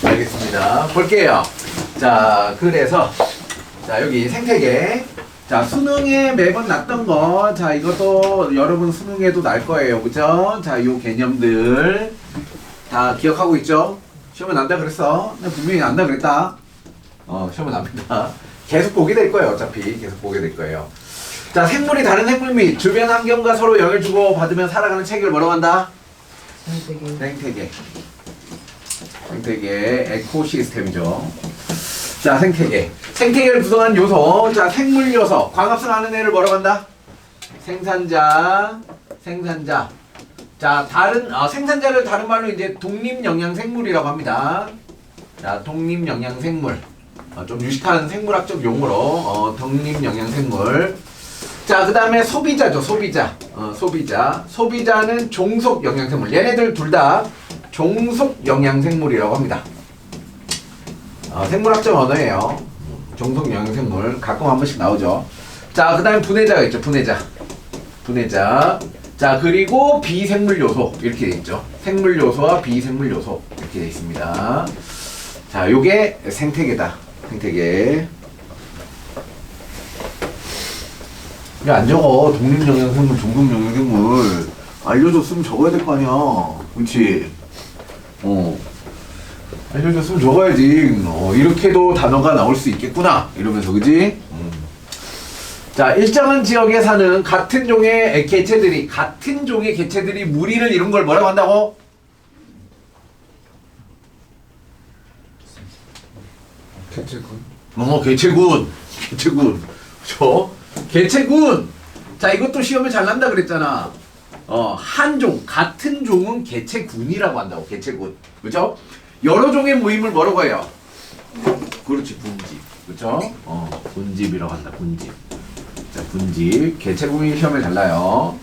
알겠습니다. 볼게요. 자, 그래서 자 여기 생태계. 자 수능에 매번 났던 거. 자 이것도 여러분 수능에도 날 거예요. 그죠? 자 요 개념들 다 기억하고 있죠? 시험에 난다 그랬어. 나 분명히 난다 그랬다. 시험에 납니다. 계속 보게 될 거예요. 어차피 계속 보게 될 거예요. 자 생물이 다른 생물 및 주변 환경과 서로 영향을 주고 받으면 살아가는 체계를 뭐라고 한다? 생태계. 생태계 에코시스템이죠. 자 생태계. 생태계를 구성하는 요소. 자 생물 요소. 광합성하는 애를 뭐라고 한다? 생산자. 자 다른 생산자를 다른 말로 이제 독립영양생물이라고 합니다. 자 독립영양생물. 좀 유식한 생물학적 용어로 독립영양생물. 자 그 다음에 소비자죠. 소비자는 종속영양생물. 얘네들 둘 다 종속영양생물이라고 합니다. 생물학적 언어예요. 종속영양생물 가끔 한 번씩 나오죠. 자 그 다음에 분해자가 있죠. 분해자. 자 그리고 비생물요소 이렇게 돼 있죠. 생물요소와 비생물요소 이렇게 돼 있습니다. 자 요게 생태계다. 생태계. 왜 안 적어? 독립영양생물, 종속영양생물 알려줬으면 적어야 될 거 아니야. 그렇지? 알려줬으면 적어야지. 이렇게도 단어가 나올 수 있겠구나 이러면서. 그지? 자 일정한 지역에 사는 같은 종의 개체들이 무리를 이룬 걸 뭐라고 한다고? 개체군. 그쵸? 개체군. 자 이것도 시험에 잘 난다 그랬잖아. 같은 종은 개체군이라고 한다고. 개체군. 그죠? 여러 종의 모임을 뭐라고 해요? 그렇지, 분집. 그쵸? 분집이라고 한다. 분집. 자, 분집. 개체군이 시험에 잘 나요.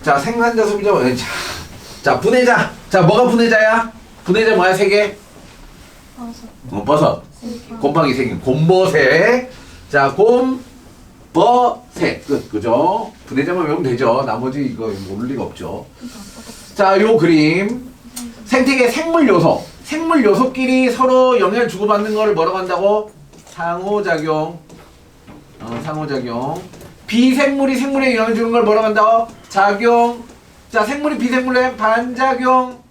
자, 생산자, 소비자. 자, 분해자. 자, 뭐가 분해자야? 분해자 뭐야? 세 개? 버섯. 곰팡이 생긴 곰버새. 자, 곰버새. 끝. 그죠? 분해자만 외우면 되죠. 나머지 이거 모를 리가 없죠. 자, 요 그림. 생태계 생물 요소끼리 서로 영향을 주고받는 거를 뭐라고 한다고? 상호작용. 상호작용. 비생물이 생물에 영향을 주는 걸 뭐라고 한다고? 작용. 자, 생물이 비생물에 반작용.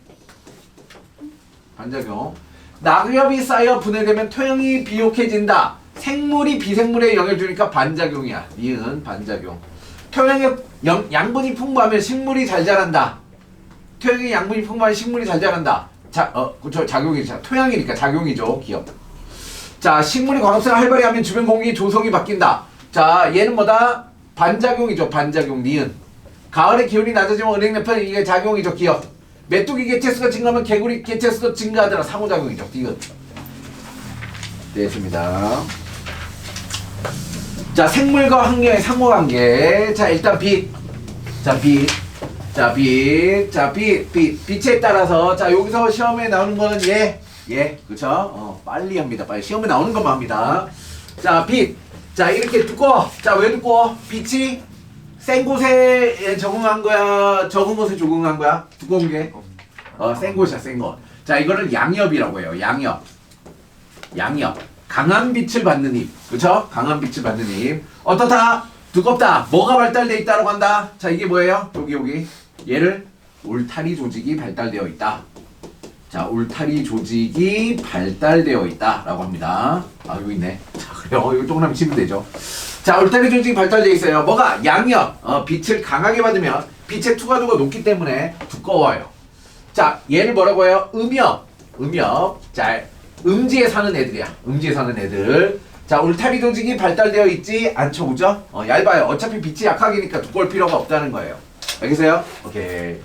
낙엽이 쌓여 분해되면 토양이 비옥해진다. 생물이 비생물에 영향을 주니까 반작용이야. 니은 반작용. 토양에 양분이 풍부하면 식물이 잘 자란다. 토양에 양분이 풍부하면 식물이 잘 자란다. 그쵸, 작용이죠. 토양이니까 작용이죠. 기억. 자, 식물이 광합성을 활발히 하면 주변 공기 조성이 바뀐다. 자, 얘는 뭐다? 반작용이죠. 반작용. 니은. 가을에 기온이 낮아지면 은행잎은 이게 작용이죠. 기억. 메뚜기 개체수가 증가하면 개구리 개체수도 증가하더라. 상호작용이죠. 디귿. 됐습니다. 자, 생물과 환경의 상호관계. 자, 일단 빛. 빛에 따라서. 자, 여기서 시험에 나오는 거는 그쵸? 빨리 합니다. 빨리. 시험에 나오는 것만 합니다. 자, 빛. 자, 이렇게 두꺼워. 자, 왜 두꺼워? 빛이 센 곳에 적응한 거야? 적은 곳에 적응한 거야? 두꺼운 게? 센 곳이야, 센 거. 자, 이거를 양엽이라고 해요. 양엽. 강한 빛을 받는 힘. 그쵸? 강한 빛을 받는 힘. 어떻다? 두껍다. 뭐가 발달되어 있다라고 한다? 자, 이게 뭐예요? 여기. 얘를 울타리 조직이 발달되어 있다. 자, 울타리 조직이 발달되어 있다라고 합니다. 여기 있네. 자, 그래요. 이거 조금만 치면 되죠. 자, 울타리 조직이 발달되어 있어요. 뭐가? 양엽. 빛을 강하게 받으면 빛의 투과도가 높기 때문에 두꺼워요. 자, 얘를 뭐라고 해요? 음엽. 자, 음지에 사는 애들이야. 음지에 사는 애들. 자, 울타리 조직이 발달되어 있지 않죠, 그죠? 얇아요. 어차피 빛이 약하기니까 두꺼울 필요가 없다는 거예요. 알겠어요? 오케이.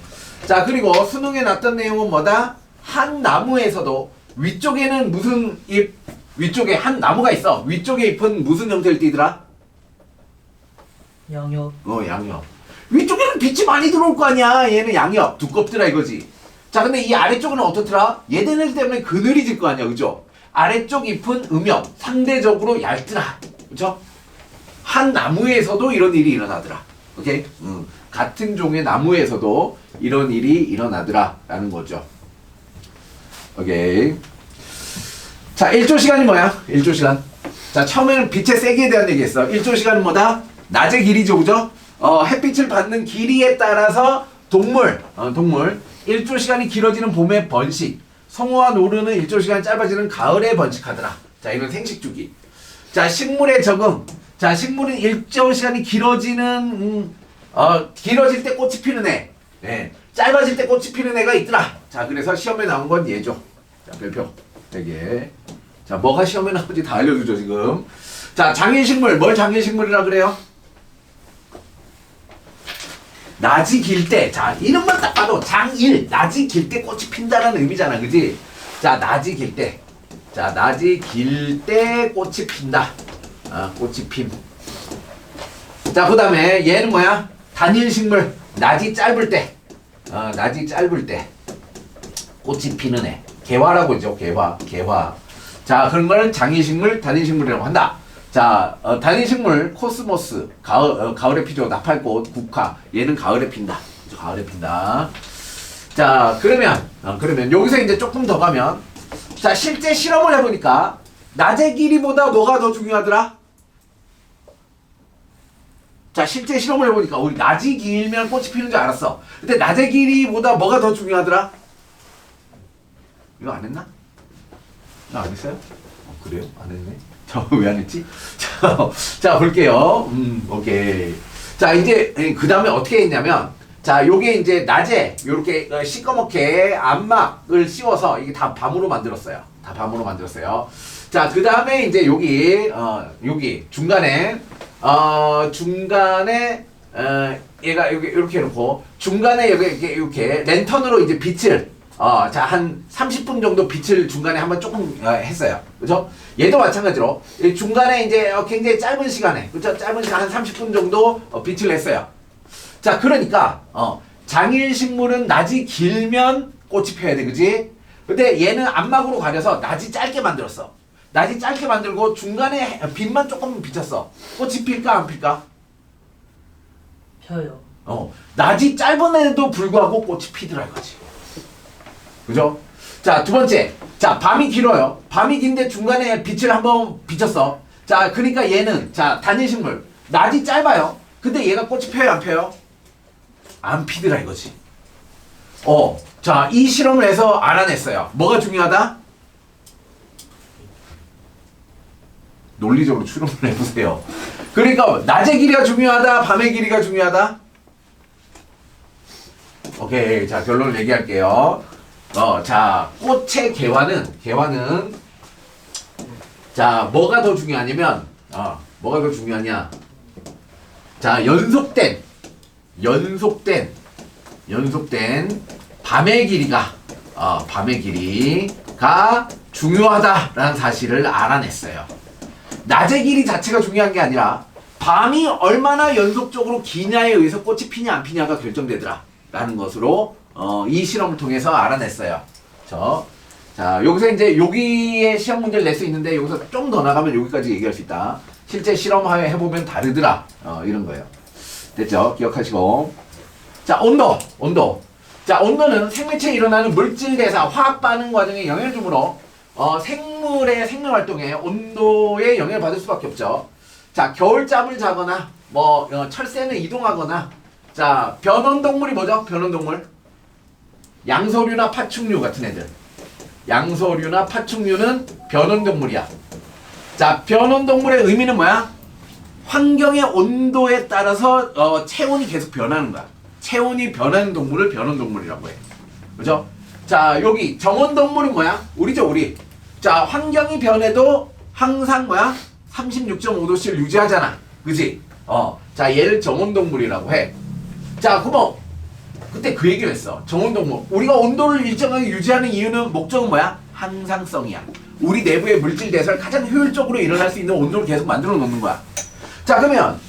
자, 그리고 수능에 났던 내용은 뭐다? 한 나무에서도 위쪽에는 무슨 잎? 위쪽에 한 나무가 있어. 위쪽에 잎은 무슨 형태를 띠더라? 양엽. 양엽. 위쪽에는 빛이 많이 들어올 거 아니야. 얘는 양엽. 두껍더라 이거지. 자, 근데 이 아래쪽은 어떻더라? 얘네들 때문에 그늘이 질 거 아니야. 그죠? 아래쪽 잎은 음엽. 상대적으로 얇더라. 그죠? 한 나무에서도 이런 일이 일어나더라. 오케이? 같은 종의 나무에서도 이런 일이 일어나더라. 라는 거죠. 오케이. 자, 1조 시간이 뭐야? 1조 시간. 자, 처음에는 빛의 세기에 대한 얘기했어. 1조 시간은 뭐다? 낮의 길이죠, 그죠? 햇빛을 받는 길이에 따라서 동물 1조 시간이 길어지는 봄의 번식, 성호와 노르는 1조 시간이 짧아지는 가을에 번식하더라. 자, 이건 생식 주기. 자, 식물의 적응. 자, 식물은 1조 시간이 길어질 때 꽃이 피는 애. 네. 짧아질 때 꽃이 피는 애가 있더라. 자, 그래서 시험에 나온 건 얘죠. 자, 별표. 되게. 자, 뭐가 시험에 나오는지 다 알려주죠, 지금. 자, 장일식물. 뭘 장일식물이라 그래요? 낮이 길 때. 자, 이름만 딱 봐도 장일. 낮이 길 때 꽃이 핀다는 의미잖아. 그지? 자, 낮이 길 때. 자, 낮이 길 때 꽃이 핀다. 꽃이 핌. 자, 그 다음에 얘는 뭐야? 단일식물. 낮이 짧을 때. 낮이 짧을 때. 꽃이 피는 애. 개화라고 하죠. 개화. 자, 그런 걸 장일식물, 단일식물이라고 한다. 자, 단일식물, 코스모스, 가을에 피죠. 나팔꽃, 국화. 얘는 가을에 핀다. 가을에 핀다. 자, 그러면 여기서 이제 조금 더 가면, 자, 실제 실험을 해보니까, 낮의 길이보다 뭐가 더 중요하더라? 자, 실제 실험을 해보니까, 우리 낮이 길면 꽃이 피는 줄 알았어. 근데 낮의 길이보다 뭐가 더 중요하더라? 이거 안 했나? 나 안 했어요? 그래요? 안 했네. 저 왜 안 했지? 자, 볼게요. 오케이. 자, 이제 그 다음에 어떻게 했냐면, 자, 요게 이제 낮에 요렇게 시꺼멓게 암막을 씌워서 이게 다 밤으로 만들었어요. 자, 그 다음에 이제 여기 중간에 얘가 여기 이렇게 해놓고 중간에 여기 이렇게 랜턴으로 이제 빛을 자, 한 30분 정도 빛을 중간에 한번 조금 했어요. 그죠? 얘도 마찬가지로 중간에 이제 굉장히 짧은 시간에, 그죠? 짧은 시간 한 30분 정도 빛을 냈어요. 자, 그러니까 장일식물은 낮이 길면 꽃이 펴야 돼, 그지? 근데 얘는 암막으로 가려서 낮이 짧게 만들었어. 낮이 짧게 만들고 중간에 빛만 조금 비쳤어. 꽃이 필까 안 필까? 펴요. 낮이 짧은에도 불구하고 꽃이 피더라 이거지. 그죠? 자, 두 번째. 자, 밤이 길어요. 밤이 긴데 중간에 빛을 한번 비쳤어. 자, 그러니까 얘는, 자, 단일식물. 낮이 짧아요. 근데 얘가 꽃이 펴요, 안 펴요? 안 피더라 이거지. 자, 이 실험을 해서 알아냈어요. 뭐가 중요하다? 논리적으로 추론을 해보세요. 그러니까, 낮의 길이가 중요하다, 밤의 길이가 중요하다? 오케이. 자, 결론을 얘기할게요. 자, 꽃의 개화는, 자, 뭐가 더 중요하냐면, 뭐가 더 중요하냐. 자, 연속된 밤의 길이가 중요하다라는 사실을 알아냈어요. 낮의 길이 자체가 중요한 게 아니라, 밤이 얼마나 연속적으로 기냐에 의해서 꽃이 피냐 안 피냐가 결정되더라. 라는 것으로, 이 실험을 통해서 알아냈어요. 자, 여기서 이제 여기에 시험 문제를 낼 수 있는데 여기서 좀 더 나가면 여기까지 얘기할 수 있다. 실제 실험하여 해보면 다르더라. 이런 거예요. 됐죠? 기억하시고. 자, 온도. 자, 온도는 생명체에 일어나는 물질 대사, 화학 반응 과정에 영향을 주므로 생물의 생명 활동에 온도에 영향을 받을 수밖에 없죠. 자, 겨울잠을 자거나 철새는 이동하거나, 자, 변온동물이 뭐죠? 변온동물. 양서류나 파충류 같은 애들. 양서류나 파충류는 변온동물이야. 자, 변온동물의 의미는 뭐야? 환경의 온도에 따라서 체온이 계속 변하는 거야. 체온이 변하는 동물을 변온동물이라고 해. 그죠? 자, 여기 정온동물은 뭐야? 우리죠, 우리. 자, 환경이 변해도 항상 뭐야? 36.5도씨를 유지하잖아. 그지? 자, 얘를 정온동물이라고 해. 자, 그럼 그때 그 얘기를 했어. 정온동물. 우리가 온도를 일정하게 유지하는 이유는 목적은 뭐야? 항상성이야. 우리 내부의 물질 대사를 가장 효율적으로 일어날 수 있는 온도를 계속 만들어 놓는 거야. 자, 그러면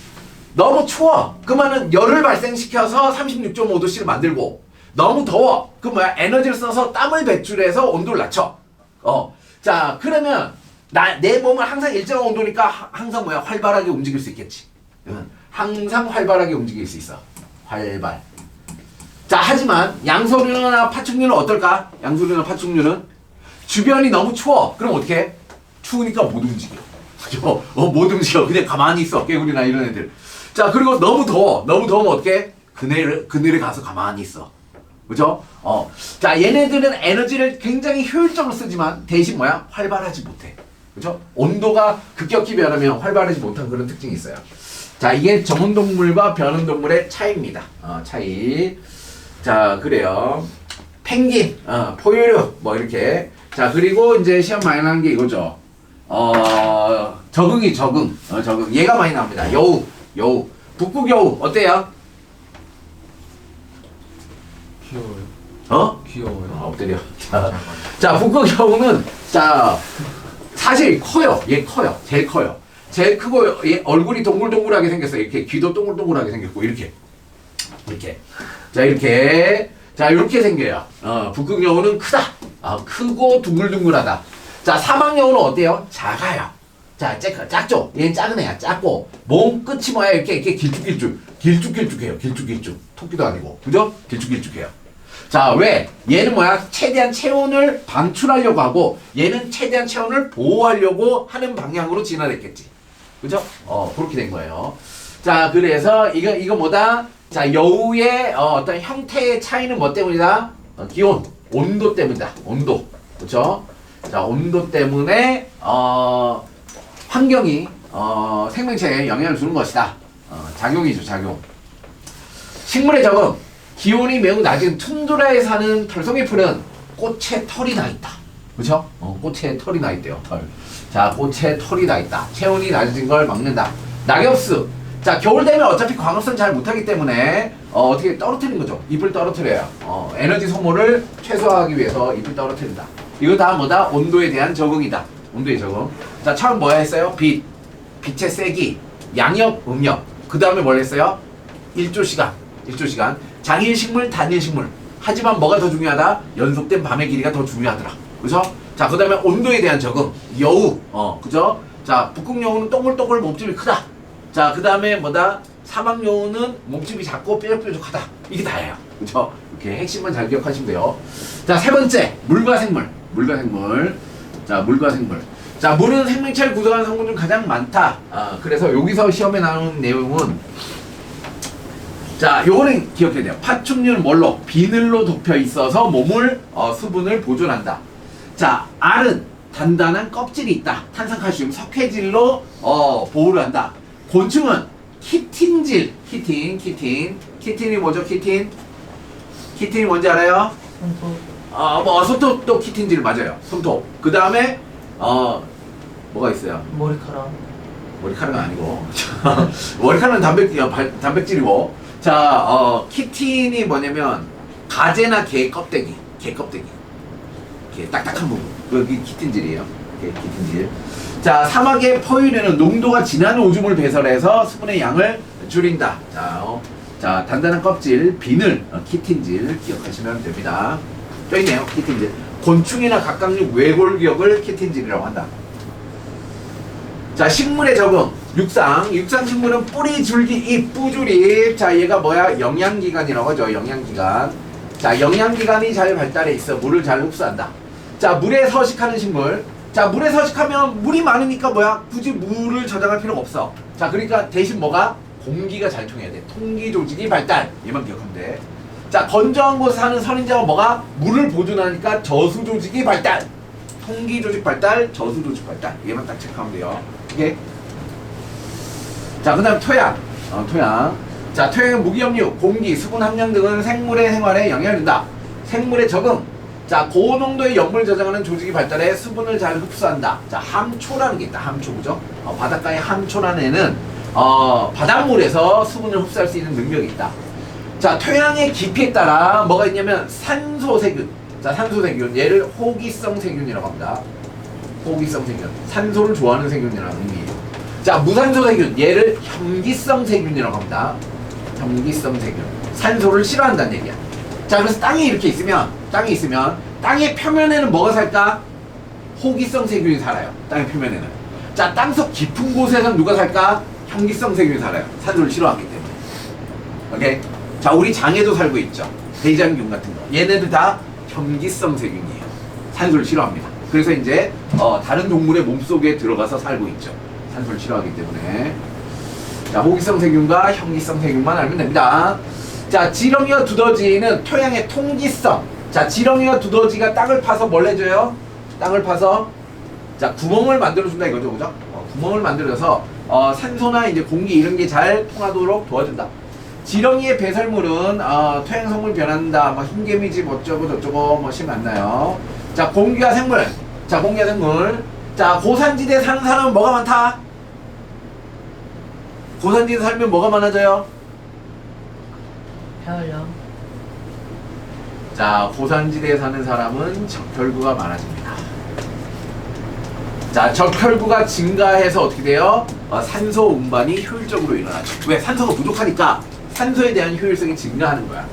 너무 추워. 그러면은 열을 발생시켜서 36.5도씨를 만들고, 너무 더워. 그 뭐야? 에너지를 써서 땀을 배출해서 온도를 낮춰. 자, 그러면 내 몸은 항상 일정한 온도니까 항상 뭐야? 활발하게 움직일 수 있겠지. 항상 활발하게 움직일 수 있어. 활발. 자, 하지만 양서류나 파충류는 어떨까? 양서류나 파충류는 주변이 너무 추워. 그럼 어떻게 해? 추우니까 못 움직여. 그죠? 못 움직여. 그냥 가만히 있어. 개구리나 이런 애들. 자, 그리고 너무 더워. 너무 더우면 어떻게 해? 그늘에 가서 가만히 있어. 그죠? 자, 얘네들은 에너지를 굉장히 효율적으로 쓰지만 대신 뭐야? 활발하지 못해. 그죠? 온도가 급격히 변하면 활발하지 못한 그런 특징이 있어요. 자, 이게 정원동물과 변온동물의 차이입니다. 차이. 자, 그래요. 펭귄, 포유류, 뭐 이렇게. 자, 그리고 이제 시험 많이 나는 게 이거죠. 적응이 적응. 얘가 많이 나옵니다. 여우. 북극여우, 어때요? 귀여워요. 귀여워요. 엎드려. 자, 북극여우는, 자, 사실 커요. 얘 커요. 제일 커요. 제일 크고, 얘 얼굴이 동글동글하게 생겼어요. 이렇게. 귀도 동글동글하게 생겼고, 이렇게. 자, 이렇게. 자, 이렇게 생겨요. 북극여우는 크다. 크고 둥글둥글하다. 자, 사막여우는 어때요? 작아요. 자, 작죠? 얘는 작은 애야. 작고, 몸 끝이 뭐야? 이렇게 길쭉해요. 길쭉길쭉. 토끼도 아니고. 그죠? 길쭉길쭉해요. 자, 왜? 얘는 뭐야? 최대한 체온을 방출하려고 하고, 얘는 최대한 체온을 보호하려고 하는 방향으로 진화했겠지. 그죠? 그렇게 된 거예요. 자, 그래서 이거 뭐다? 자, 여우의 어떤 형태의 차이는 뭐 때문이다? 기온, 온도 때문이다. 온도. 그렇죠? 자, 온도 때문에 환경이 생명체에 영향을 주는 것이다. 작용이죠, 작용. 식물의 적응. 기온이 매우 낮은 툰드라에 사는 털송이풀은 꽃에 털이 나 있다. 그렇죠? 꽃에 털이 나 있대요. 털. 자, 꽃에 털이 나 있다. 체온이 낮아진 걸 막는다. 낙엽수. 자, 겨울 되면 어차피 광합성 잘 못하기 때문에 어떻게 떨어뜨리는 거죠. 잎을 떨어뜨려요. 에너지 소모를 최소화하기 위해서 잎을 떨어뜨린다. 이거 다 뭐다? 온도에 대한 적응이다. 온도의 적응. 자, 처음 뭐야 했어요? 빛의 세기, 양력, 음력. 그 다음에 뭘 했어요? 일조시간. 장일식물, 단일식물. 하지만 뭐가 더 중요하다? 연속된 밤의 길이가 더 중요하더라. 그죠? 자, 그 다음에 온도에 대한 적응. 여우. 그죠? 자, 북극여우는 동글동글 몸집이 크다. 자, 그 다음에 뭐다? 사막여우는 몸집이 작고 뾰족뾰족하다. 이게 다예요. 그죠? 이렇게 핵심만 잘 기억하시면 돼요. 자, 세 번째. 물과 생물. 자, 물과 생물. 자, 물은 생명체를 구성하는 성분 중 가장 많다. 그래서 여기서 시험에 나오는 내용은 자, 요거는 기억해야 돼요. 파충류는 뭘로? 비늘로 덮여 있어서 몸을 수분을 보존한다. 자, 알은 단단한 껍질이 있다. 탄산칼슘, 석회질로 보호를 한다. 곤충은 키틴질, 키틴이 뭐죠? 키틴이 뭔지 알아요? 손톱. 손톱도 키틴질 맞아요. 손톱. 그 다음에 뭐가 있어요? 머리카락은 아니고 머리카락은 단백질이고. 자, 키틴이 뭐냐면 가재나 개 껍데기. 개 딱딱한 부분. 그게 키틴질이에요. 키틴질. 자, 사막의 포유류는 농도가 진한 오줌을 배설해서 수분의 양을 줄인다. 자, 단단한 껍질, 비늘, 키틴질 기억하시면 됩니다. 또 있네요, 키틴질. 곤충이나 각각류 외골격을 키틴질이라고 한다. 자, 식물의 적응. 육상 식물은 뿌리, 줄기, 잎, 뿌줄이. 자, 얘가 뭐야? 영양기관이라고 하죠. 영양기관. 자, 영양기관이 잘 발달해 있어. 물을 잘 흡수한다. 자, 물에 서식하는 식물. 자, 물에 서식하면 물이 많으니까 뭐야? 굳이 물을 저장할 필요가 없어. 자, 그러니까 대신 뭐가? 공기가 잘 통해야 돼. 통기 조직이 발달. 얘만 기억하면 돼. 자, 건조한 곳에 사는 선인장은 뭐가? 물을 보존하니까 저수 조직이 발달. 통기 조직 발달, 저수 조직 발달. 얘만 딱 체크하면 돼요. 오케이? 자, 그 다음 토양. 자, 토양은 무기염류, 공기, 수분 함량 등은 생물의 생활에 영향을 준다. 생물의 적응. 자, 고농도의 염분을 저장하는 조직이 발달해 수분을 잘 흡수한다. 자, 함초라는 게 있다. 함초, 그죠? 바닷가의 함초라는 애는 바닷물에서 수분을 흡수할 수 있는 능력이 있다. 자, 토양의 깊이에 따라 뭐가 있냐면 산소세균. 자, 산소세균. 얘를 호기성 세균이라고 합니다. 호기성 세균. 산소를 좋아하는 세균이라는 의미예요. 자, 무산소세균. 얘를 혐기성 세균이라고 합니다. 혐기성 세균. 산소를 싫어한다는 얘기야. 자, 그래서 땅이 이렇게 있으면 땅의 표면에는 뭐가 살까? 호기성 세균이 살아요. 땅의 표면에는. 자, 땅속 깊은 곳에서는 누가 살까? 혐기성 세균이 살아요. 산소를 싫어하기 때문에. 오케이? 자, 우리 장에도 살고 있죠. 대장균 같은 거. 얘네들 다 혐기성 세균이에요. 산소를 싫어합니다. 그래서 이제 다른 동물의 몸속에 들어가서 살고 있죠. 산소를 싫어하기 때문에. 자, 호기성 세균과 현기성 세균만 알면 됩니다. 자, 지렁이와 두더지는 토양의 통기성. 자, 지렁이와 두더지가 땅을 파서 뭘 해줘요? 땅을 파서 자, 구멍을 만들어준다 이거죠, 그죠? 구멍을 만들어서 산소나 이제 공기 이런 게 잘 통하도록 도와준다. 지렁이의 배설물은 토양성물 변한다, 뭐 흰개미지 어쩌고 저쩌고 뭐 심 안 나요. 자, 공기와 생물. 자, 공기와 생물. 자, 고산지대에 사는 사람은 뭐가 많다? 고산지대에 살면 뭐가 많아져요? 혈령. 자, 고산지대에 사는 사람은 적혈구가 많아집니다. 자, 적혈구가 증가해서 어떻게 돼요? 산소 운반이 효율적으로 일어나죠. 왜? 산소가 부족하니까 산소에 대한 효율성이 증가하는 거야.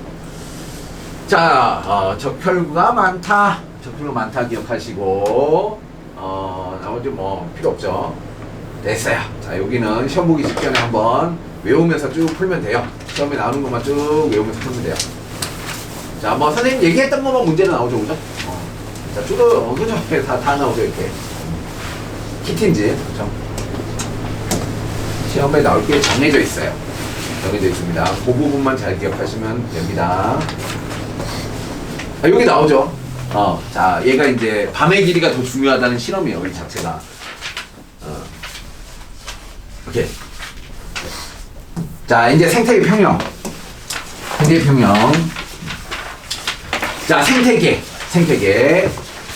자, 적혈구가 많다. 적혈구 많다 기억하시고, 나머지 뭐 필요 없죠. 됐어요. 자, 여기는 시험 보기 직전에 한번 외우면서 쭉 풀면 돼요. 시험에 나오는 것만 쭉 외우면서 풀면 돼요. 자, 뭐 선생님 얘기했던 것만 문제는 나오죠, 그죠? 자, 쭉 그죠? 다 나오죠, 이렇게. 키틴지, 그죠? 시험에 나올 게 정해져 있어요. 정해져 있습니다. 그 부분만 잘 기억하시면 됩니다. 여기 나오죠. 자, 얘가 이제 밤의 길이가 더 중요하다는 실험이에요, 이 자체가. 오케이. 자, 이제 생태계 평형. 생태계 평형. 자, 생태계.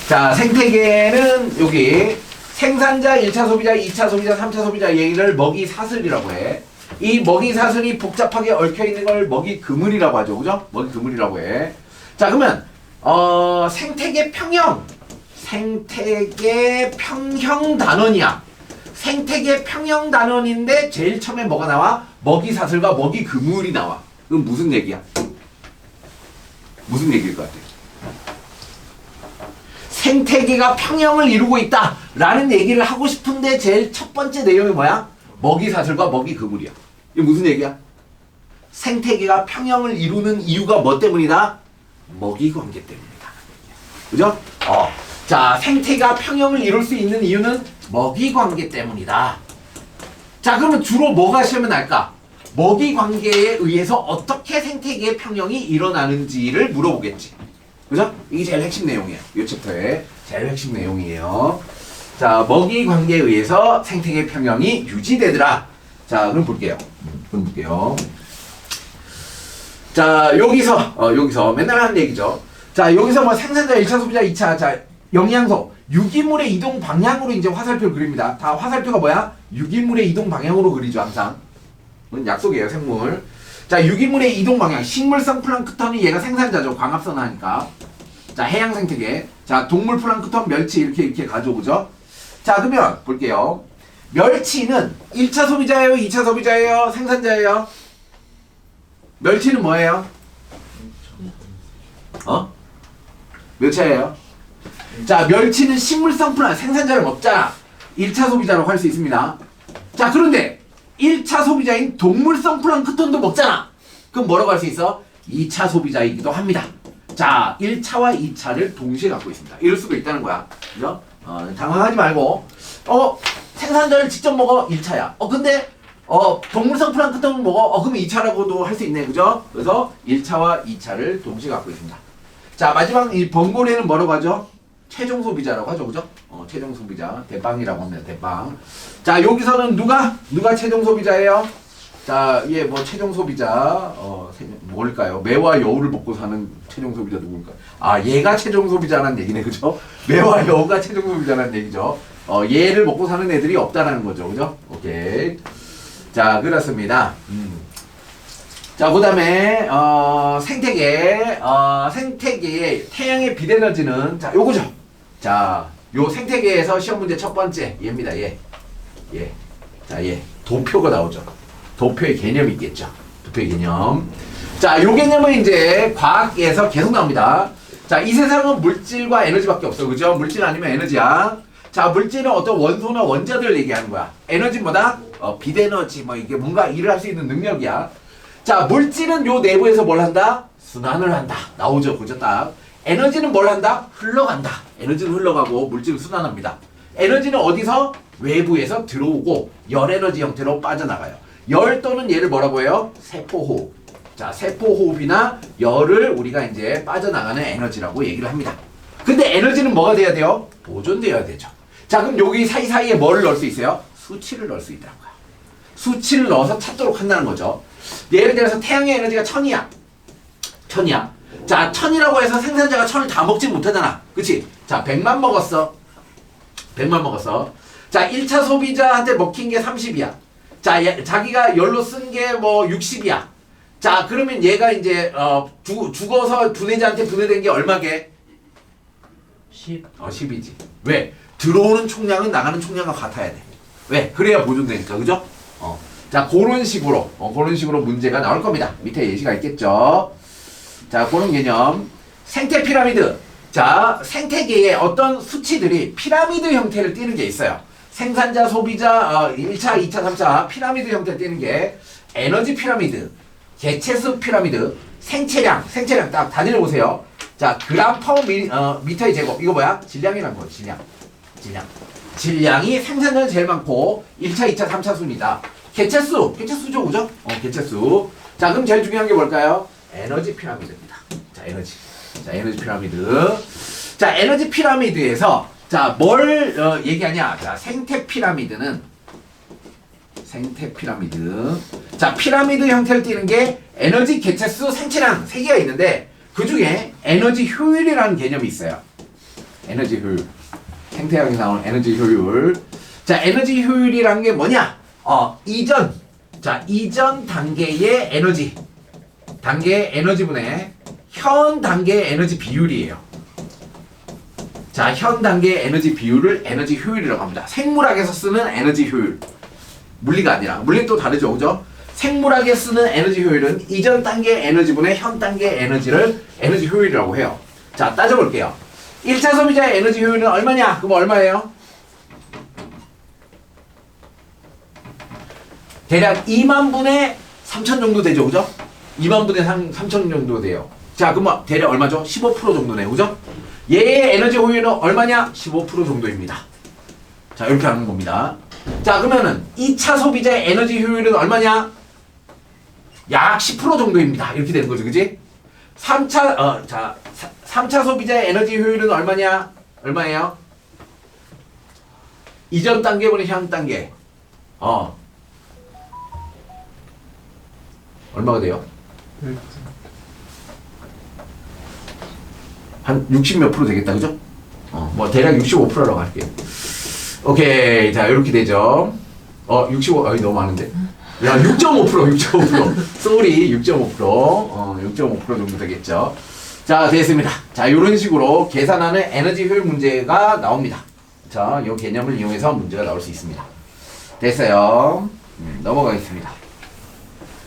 자, 생태계는 여기 생산자, 1차 소비자, 2차 소비자, 3차 소비자 얘기를 먹이 사슬이라고 해. 이 먹이 사슬이 복잡하게 얽혀 있는 걸 먹이 그물이라고 하죠. 그죠? 먹이 그물이라고 해. 자, 그러면 생태계 평형. 생태계 평형 단원이야. 생태계 평형 단원인데 제일 처음에 뭐가 나와? 먹이 사슬과 먹이 그물이 나와. 그럼 무슨 얘기야? 무슨 얘기일 것 같아? 생태계가 평형을 이루고 있다 라는 얘기를 하고 싶은데 제일 첫 번째 내용이 뭐야? 먹이 사슬과 먹이 그물이야. 이게 무슨 얘기야? 생태계가 평형을 이루는 이유가 뭐 때문이다? 먹이 관계 때문이다. 그죠? 자, 생태계가 평형을 이룰 수 있는 이유는 먹이 관계 때문이다. 자, 그러면 주로 뭐가 시험에 날까? 먹이 관계에 의해서 어떻게 생태계의 평형이 일어나는지를 물어보겠지. 그죠? 이게 제일 핵심 내용이에요. 이 챕터의 제일 핵심 내용이에요. 자, 먹이 관계에 의해서 생태계 평형이 유지되더라. 자, 그럼 볼게요. 자, 여기서 맨날 하는 얘기죠. 자, 여기서 뭐 생산자 1차 소비자 2차. 자, 영양소. 유기물의 이동 방향으로 이제 화살표를 그립니다. 다 화살표가 뭐야? 유기물의 이동 방향으로 그리죠, 항상. 이건 약속이에요, 생물. 자, 유기물의 이동 방향. 식물성 플랑크톤이 얘가 생산자죠. 광합선하니까. 자, 해양 생태계. 자, 동물 플랑크톤, 멸치 이렇게 가져오죠. 자, 그러면 볼게요. 멸치는 1차 소비자예요, 2차 소비자예요, 생산자예요? 멸치는 뭐예요? 몇 차예요? 자, 멸치는 식물성 플랑 생산자를 먹자. 1차 소비자라고 할 수 있습니다. 자, 그런데 1차 소비자인 동물성 플랑크톤도 먹잖아. 그럼 뭐라고 할 수 있어? 2차 소비자이기도 합니다. 자, 1차와 2차를 동시에 갖고 있습니다. 이럴 수가 있다는 거야. 그죠? 당황하지 말고. 생산자를 직접 먹어. 1차야. 근데 동물성 플랑크톤을 먹어. 그럼 2차라고도 할 수 있네. 그죠? 그래서 1차와 2차를 동시에 갖고 있습니다. 자, 마지막 이 번고래는 뭐라고 하죠? 최종 소비자라고 하죠. 그죠? 최종 소비자. 대빵이라고 합니다. 대빵. 자, 여기서는 누가 최종 소비자예요? 자, 얘 뭐 최종 소비자, 뭘까요? 매와 여우를 먹고 사는 최종 소비자 누굴까요? 얘가 최종 소비자라는 얘기네. 그죠? 매와 여우가 최종 소비자라는 얘기죠. 얘를 먹고 사는 애들이 없다라는 거죠. 그죠? 오케이. 자, 그렇습니다. 자, 그 다음에, 생태계의 태양의 빛에너지는, 자, 요거죠. 자, 요 생태계에서 시험 문제 첫 번째, 얘입니다, 얘. 자, 얘. 도표가 나오죠. 도표의 개념이 있겠죠. 도표의 개념. 자, 요 개념은 이제 과학에서 계속 나옵니다. 자, 이 세상은 물질과 에너지밖에 없어. 그죠? 물질 아니면 에너지야. 자, 물질은 어떤 원소나 원자들을 얘기하는 거야. 에너지는 뭐다? 빛에너지, 뭐 이게 뭔가 일을 할 수 있는 능력이야. 자, 물질은 요 내부에서 뭘 한다? 순환을 한다. 나오죠. 그죠? 딱. 에너지는 뭘 한다? 흘러간다. 에너지는 흘러가고 물질은 순환합니다. 에너지는 어디서? 외부에서 들어오고 열 에너지 형태로 빠져나가요. 열 또는 얘를 뭐라고 해요? 세포호흡. 자, 세포호흡이나 열을 우리가 이제 빠져나가는 에너지라고 얘기를 합니다. 근데 에너지는 뭐가 돼야 돼요? 보존돼야 되죠. 자, 그럼 여기 사이사이에 뭐를 넣을 수 있어요? 수치를 넣을 수 있더라고요. 수치를 넣어서 찾도록 한다는 거죠. 예를 들어서 태양의 에너지가 1000이야. 1000이야. 자, 1000이라고 해서 생산자가 1000을 다 먹지 못하잖아. 그치? 자, 100만 먹었어. 100만 먹었어. 자, 1차 소비자한테 먹힌 게 30이야. 자, 자기가 열로 쓴 게 뭐 60이야. 자, 그러면 얘가 이제 죽어서 분해자한테 분해된 게 얼마게? 10. 10이지. 왜? 들어오는 총량은 나가는 총량과 같아야 돼. 왜? 그래야 보존되니까. 그죠? 자, 그런 식으로 문제가 나올 겁니다. 밑에 예시가 있겠죠. 자, 그런 개념. 생태 피라미드. 자, 생태계에 어떤 수치들이 피라미드 형태를 띠는 게 있어요. 생산자, 소비자, 1차, 2차, 3차 피라미드 형태를 띠는 게 에너지 피라미드, 개체수 피라미드, 생체량 딱 단위를 보세요. 자, 그램 퍼 미터의 제곱. 이거 뭐야? 질량이란 거, 질량이 생산자는 제일 많고 1차, 2차, 3차 순이다. 개체수죠, 그죠? 개체수. 자, 그럼 제일 중요한 게 뭘까요? 에너지 피라미드입니다. 자, 에너지 피라미드. 자, 에너지 피라미드에서 자, 뭘 얘기하냐? 자, 생태 피라미드. 자, 피라미드 형태를 띠는 게 에너지, 개체수, 생체량 3개가 있는데 그 중에 에너지 효율이라는 개념이 있어요. 에너지 효율. 생태학에서 나오는 에너지 효율. 자, 에너지 효율이라는 게 뭐냐? 이전 단계의 에너지분의 현 단계의 에너지 비율이에요. 자, 현 단계의 에너지 비율을 에너지 효율이라고 합니다. 생물학에서 쓰는 에너지 효율. 물리가 아니라. 물리 또 다르죠, 그죠? 생물학에 쓰는 에너지 효율은 이전 단계의 에너지분의 현 단계의 에너지를 에너지 효율이라고 해요. 자, 따져볼게요. 1차 소비자의 에너지 효율은 얼마냐? 그럼 얼마예요? 대략 2만 분의 3천 정도 되죠, 그죠? 2만 분의 3천 정도 돼요. 자, 그럼 대략 얼마죠? 15% 정도네, 그죠? 얘의 에너지 효율은 얼마냐? 15% 정도입니다. 자, 이렇게 하는 겁니다. 자, 그러면은 2차 소비자의 에너지 효율은 얼마냐? 약 10% 정도입니다. 이렇게 되는 거죠, 그지? 3차 소비자의 에너지 효율은 얼마예요? 이전 단계분의 현 단계. 얼마가 돼요? 한 60 몇 프로 되겠다, 그죠? 뭐 대략 65%라고 할게요. 오케이, 자, 이렇게 되죠. 65, 너무 많은데. 야, 6.5%. 쏘리, 6.5%. 6.5% 정도 되겠죠. 자, 됐습니다. 자, 이런 식으로 계산하는 에너지 효율 문제가 나옵니다. 자, 이 개념을 이용해서 문제가 나올 수 있습니다. 됐어요. 넘어가겠습니다.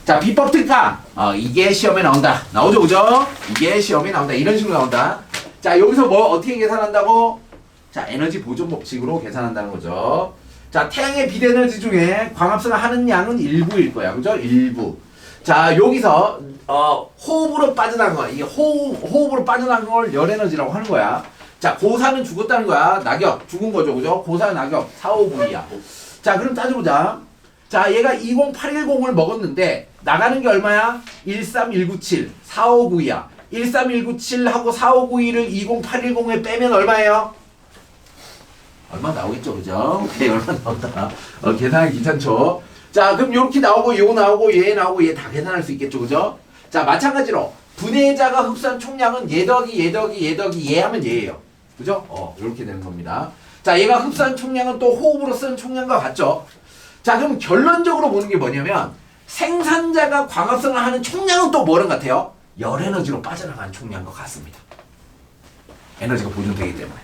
자, 비법 특강. 이게 시험에 나온다. 나오죠, 그죠? 이게 시험에 나온다. 이런 식으로 나온다. 자, 여기서 뭐 어떻게 계산한다고? 자, 에너지 보존 법칙으로 계산한다는 거죠. 자, 태양의 빛 에너지 중에 광합성을 하는 양은 일부일 거야. 그죠? 일부. 자, 여기서 호흡으로 빠져나간 거야. 이게 호흡으로 빠져나간 걸 열 에너지라고 하는 거야. 자, 고사는 죽었다는 거야. 낙엽. 죽은 거죠. 그죠? 고사 낙엽. 459이야. 자, 그럼 따져보자. 자, 얘가 20810을 먹었는데 나가는 게 얼마야? 13197, 4592야. 13197하고 4592를 20810에 빼면 얼마예요? 얼마 나오겠죠, 그죠? 오케이, 얼마 나온다. 계산하기 귀찮죠? 자, 그럼 요렇게 나오고, 요 나오고, 얘 나오고, 얘 다 계산할 수 있겠죠, 그죠? 자, 마찬가지로 분해자가 흡수한 총량은 얘 더하기 얘 하면 얘예요. 그죠? 요렇게 되는 겁니다. 자, 얘가 흡수한 총량은 또 호흡으로 쓰는 총량과 같죠? 자, 그럼 결론적으로 보는 게 뭐냐면 생산자가 광합성을 하는 총량은 또 뭐랑 같아요? 열 에너지로 빠져나가는 총량과 같습니다. 에너지가 보존되기 때문에.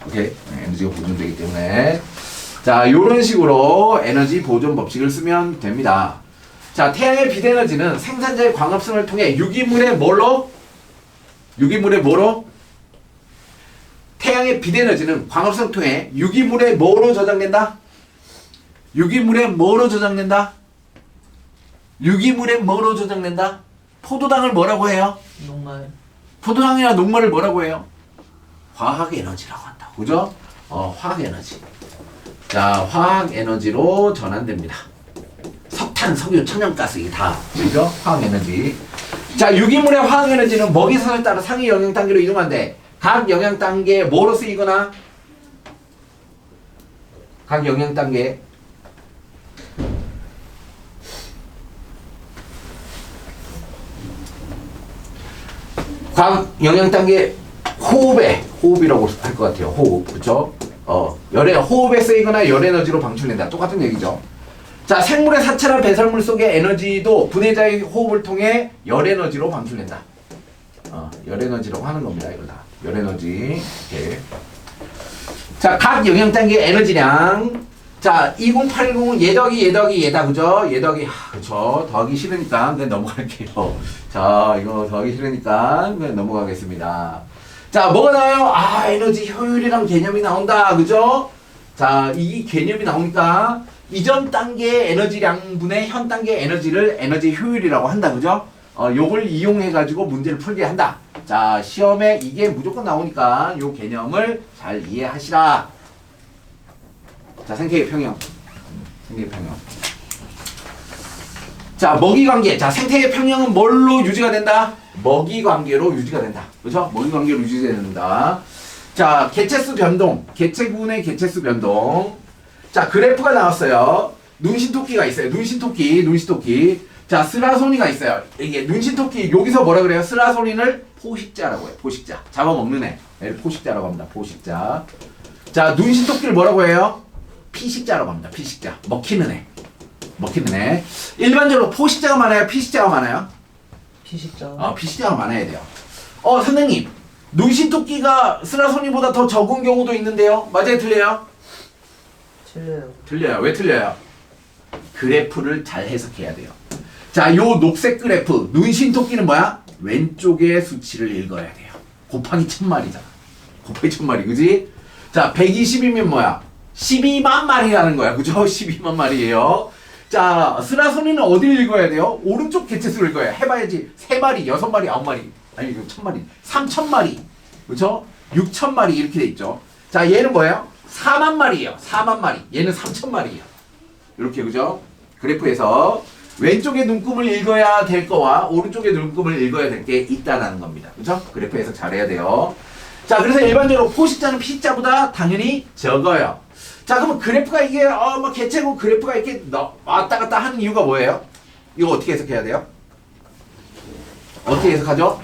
오케이? 에너지가 보존되기 때문에. 자, 요런 식으로 에너지 보존 법칙을 쓰면 됩니다. 자, 태양의 빛 에너지는 생산자의 광합성을 통해 유기물의 뭐로? 태양의 빛 에너지는 광합성을 통해 유기물의 뭐로 저장된다? 유기물의 뭐로 저장된다? 포도당을 뭐라고 해요? 농가에. 포도당이나 녹말을 뭐라고 해요? 화학 에너지라고 한다. 그죠? 화학 에너지. 자, 화학 에너지로 전환됩니다. 석탄, 석유, 천연가스 이게 다 그죠? 화학 에너지. 자, 유기물의 화학 에너지는 먹이 사슬에 따라 상위 영양 단계로 이동한대. 각 영양 단계에 뭐로 쓰이거나 각 영양 단계 각 영양 단계 호흡이라고 할 것 같아요. 호흡, 그렇죠? 호흡에 쓰이거나 열 에너지로 방출된다. 똑같은 얘기죠. 자, 생물의 사찰한 배설물 속의 에너지도 분해자의 호흡을 통해 열 에너지로 방출된다. 열 에너지라고 하는 겁니다. 이거 다. 열 에너지. 이렇게. 자, 각 영양 단계 에너지량. 자, 2080은 얘 더하기 얘다. 그죠? 얘 더하기, 그쵸. 더하기 싫으니까 그냥 넘어갈게요. 자, 이거 더하기 싫으니까 그냥 넘어가겠습니다. 자, 뭐가 나와요? 에너지 효율이랑 개념이 나온다. 그죠? 자, 이 개념이 나오니까 이전 단계의 에너지량분의 현 단계의 에너지를 에너지 효율이라고 한다. 그죠? 요걸 이용해가지고 문제를 풀게 한다. 자, 시험에 이게 무조건 나오니까 요 개념을 잘 이해하시라. 자, 생태계 평형. 생태계 평형. 자, 먹이 관계. 자, 생태계 평형은 뭘로 유지가 된다? 먹이 관계로 유지가 된다. 그렇죠? 먹이 관계로 유지가 된다. 자, 개체수 변동. 개체군의 개체수 변동. 자, 그래프가 나왔어요. 눈신토끼가 있어요. 눈신토끼. 자, 스라소니가 있어요. 이게 눈신토끼 여기서 뭐라 그래요? 스라소니를 포식자라고 해요. 포식자. 잡아먹는 애. 얘를 포식자라고 합니다. 포식자. 자, 눈신토끼를 뭐라고 해요? 피식자라고 합니다. 피식자. 먹히는 애. 일반적으로 포식자가 많아요? 피식자가 많아요? 피식자. 피식자가 많아야 돼요. 선생님. 눈신토끼가 스라소니보다 더 적은 경우도 있는데요. 맞아요? 틀려요? 틀려요. 틀려요. 왜 틀려요? 그래프를 잘 해석해야 돼요. 자, 요 녹색 그래프. 눈신토끼는 뭐야? 왼쪽의 수치를 읽어야 돼요. 곱하기 1000마리잖아. 곱하기 1000마리. 그지? 자, 120이면 뭐야? 12만 마리라는 거야. 그죠? 12만 마리예요. 자, 스라소니는 어디를 읽어야 돼요? 오른쪽 개체수를 읽어야 해봐야지. 3마리, 6마리, 9마리. 아니, 이거 1000마리. 3000마리. 그죠? 6000마리 이렇게 돼 있죠. 자, 얘는 뭐예요? 4만 마리예요. 4만 마리. 얘는 3000마리예요. 이렇게, 그죠? 그래프에서 왼쪽의 눈금을 읽어야 될 거와 오른쪽의 눈금을 읽어야 될 게 있다는 겁니다. 그죠? 그래프 해석 잘해야 돼요. 자, 그래서 일반적으로 포식자는 피식자보다 당연히 적어요. 자, 그러면 그래프가 이게 개체고 그래프가 이렇게 왔다 갔다 하는 이유가 뭐예요? 이거 어떻게 해석해야 돼요? 어떻게 해석하죠?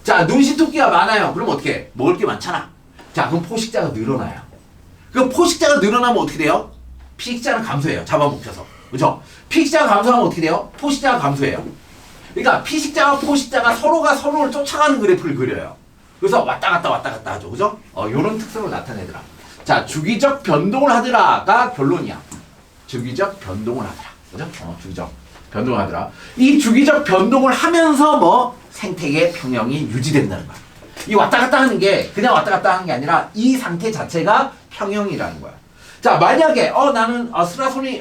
자, 눈신토끼가 많아요. 그럼 어떻게 해? 먹을 게 많잖아. 자, 그럼 포식자가 늘어나요. 그럼 포식자가 늘어나면 어떻게 돼요? 피식자는 감소해요. 잡아먹혀서. 그렇죠? 피식자가 감소하면 어떻게 돼요? 포식자가 감소해요. 그러니까 피식자와 포식자가 서로가 서로를 쫓아가는 그래프를 그려요. 그래서 왔다 갔다 하죠. 그죠? 요런 특성을 나타내더라. 자, 주기적 변동을 하더라가 결론이야. 주기적 변동을 하더라. 그죠? 주기적 변동을 하더라. 이 주기적 변동을 하면서 생태계 평형이 유지된다는 거야. 이 왔다 갔다 하는 게 그냥 왔다 갔다 하는 게 아니라 이 상태 자체가 평형이라는 거야. 자, 만약에 나는 스라소니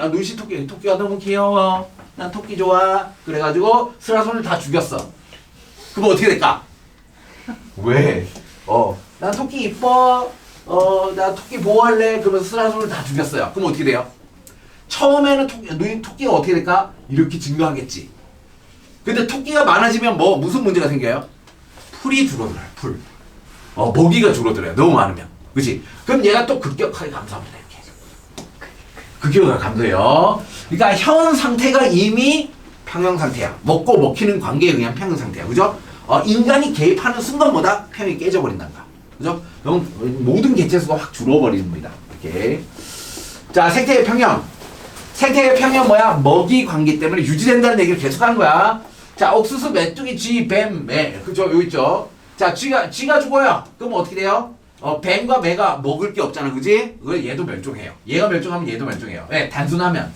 토끼가 너무 귀여워. 난 토끼 좋아. 그래가지고 스라소니를 다 죽였어. 그럼 어떻게 될까? 왜? 난 토끼 이뻐. 나 토끼 보호할래. 그러면서 스라소니를 다 죽였어요. 그럼 어떻게 돼요? 처음에는 토끼가 어떻게 될까? 이렇게 증가하겠지. 근데 토끼가 많아지면 무슨 문제가 생겨요? 풀이 줄어들어요. 풀. 먹이가 줄어들어요. 너무 많으면. 그치? 그럼 얘가 또 급격하게 감소합니다. 이렇게. 급격하게 감소해요. 그러니까 현 상태가 이미 평형 상태야. 먹고 먹히는 관계에 의한 평형 상태야. 그죠? 인간이 개입하는 순간보다 평형이 깨져버린다는 거야. 그죠? 그럼 모든 개체수가 확 줄어버립니다. 이렇게. 자, 생태계 평형. 생태계 평형 뭐야? 먹이 관계 때문에 유지된다는 얘기를 계속하는 거야. 자, 옥수수, 메뚜기, 쥐, 뱀, 매. 그죠? 여기 있죠? 자, 쥐가 죽어요. 그럼 어떻게 돼요? 뱀과 매가 먹을 게 없잖아. 그지? 얘도 멸종해요. 얘가 멸종하면 얘도 멸종해요. 왜? 단순하면.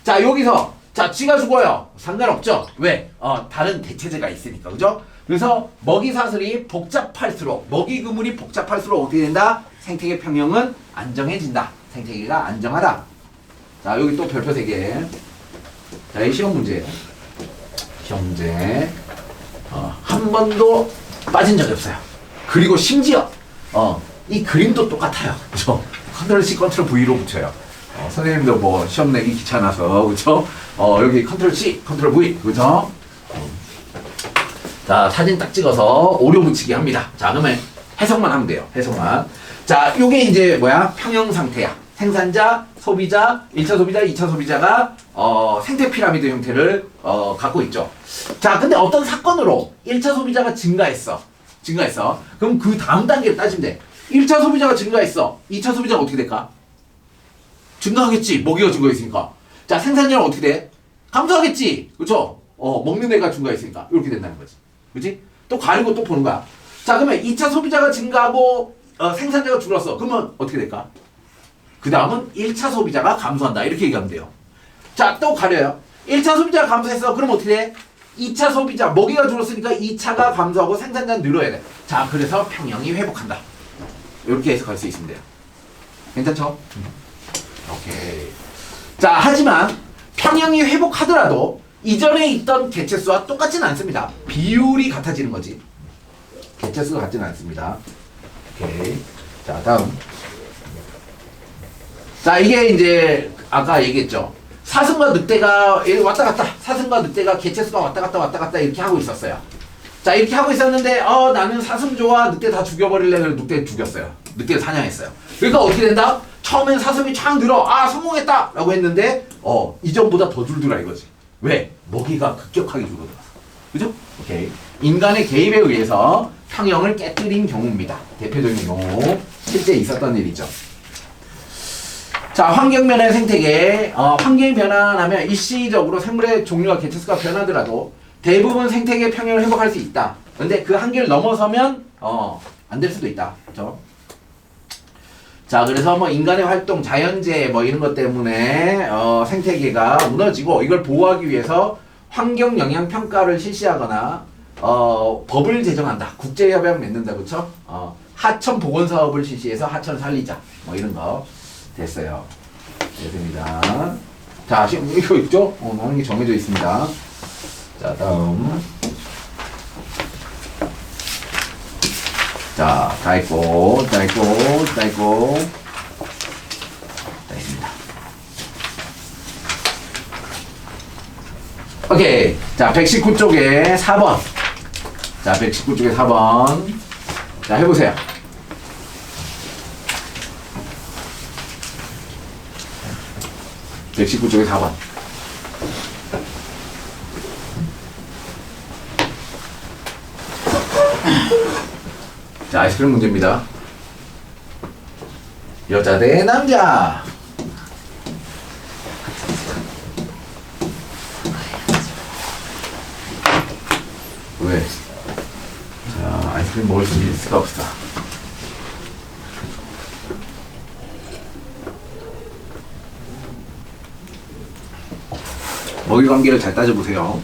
자, 여기서. 자, 쥐가 죽어요. 상관없죠? 왜? 다른 대체제가 있으니까. 그죠? 그래서 먹이 사슬이 복잡할수록, 먹이 그물이 복잡할수록 어떻게 된다? 생태계 평형은 안정해진다. 생태계가 안정하다. 자, 여기 또 별표 3개. 자, 이 시험 문제예요. 시험 문제. 한 번도 빠진 적이 없어요. 그리고 심지어 이 그림도 똑같아요. 그죠? 컨트롤 C, 컨트롤 V로 붙여요. 선생님도 뭐 시험 내기 귀찮아서 그죠? 여기 컨트롤 C, 컨트롤 V 그죠? 자, 사진 딱 찍어서 오류 붙이기 합니다. 자, 그러면 해석만 하면 돼요. 해석만. 자, 요게 이제 뭐야? 평형 상태야. 생산자, 소비자, 1차 소비자, 2차 소비자가 생태 피라미드 형태를 갖고 있죠. 자, 근데 어떤 사건으로 1차 소비자가 증가했어. 그럼 그 다음 단계를 따지면 돼. 1차 소비자가 증가했어. 2차 소비자가 어떻게 될까? 증가하겠지. 먹이가 증가했으니까. 자, 생산량은 어떻게 돼? 감소하겠지. 그쵸? 먹는 애가 증가했으니까. 이렇게 된다는 거지. 그치? 또 가리고 또 보는 거야. 자, 그러면 2차 소비자가 증가하고 생산자가 줄었어. 그러면 어떻게 될까? 그 다음은 1차 소비자가 감소한다. 이렇게 얘기하면 돼요. 자, 또 가려요. 1차 소비자가 감소했어. 그럼 어떻게 돼? 2차 소비자, 먹이가 줄었으니까 2차가 감소하고 생산자는 늘어야 돼. 자, 그래서 평형이 회복한다. 이렇게 해석할 수 있으면 돼요. 괜찮죠? 오케이. 자, 하지만 평형이 회복하더라도 이전에 있던 개체수와 똑같지는 않습니다. 비율이 같아지는 거지. 개체수가 같지는 않습니다. 오케이. 자, 다음. 자, 이게 이제 아까 얘기했죠. 사슴과 늑대가 왔다 갔다, 사슴과 늑대가 개체수가 왔다 갔다 이렇게 하고 있었어요. 자, 이렇게 하고 있었는데 나는 사슴 좋아, 늑대 다 죽여버릴래. 그래서 늑대 죽였어요. 늑대를 사냥했어요. 그러니까 어떻게 된다? 처음엔 사슴이 촥 늘어, 성공했다 라고 했는데 이전보다 더 줄더라 이거지. 왜? 먹이가 급격하게 줄어들었어. 그죠? 오케이. 인간의 개입에 의해서 평형을 깨뜨린 경우입니다. 대표적인 경우 실제 있었던 일이죠. 자, 환경변화의 생태계. 환경이 변화하면 일시적으로 생물의 종류와 개체수가 변하더라도 대부분 생태계 평형을 회복할 수 있다. 근데 그 한계를 넘어서면 안 될 수도 있다. 그렇죠? 자, 그래서 뭐 인간의 활동, 자연재해 뭐 이런 것 때문에 생태계가 무너지고 이걸 보호하기 위해서 환경 영향 평가를 실시하거나 법을 제정한다. 국제 협약 맺는다. 그렇죠? 하천 복원 사업을 실시해서 하천 살리자. 뭐 이런 거 됐어요. 됐습니다. 자, 지금 이거 있죠? 하는 게 정해져 있습니다. 자, 다음. 자, 다 했고, 다 했습니다. 오케이. 자, 119쪽에 4번. 자, 119쪽에 4번. 자, 해보세요. 자, 119쪽에 4번. 자, 아이스크림 문제입니다. 여자 대 남자. 왜? 자, 아이스크림 먹을 수 있을까 없을까? 먹이 관계를 잘 따져보세요.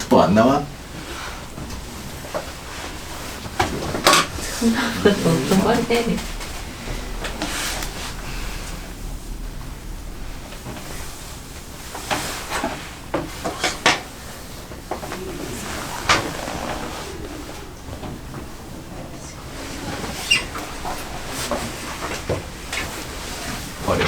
또 안 나와? 어떤 건데? 버려.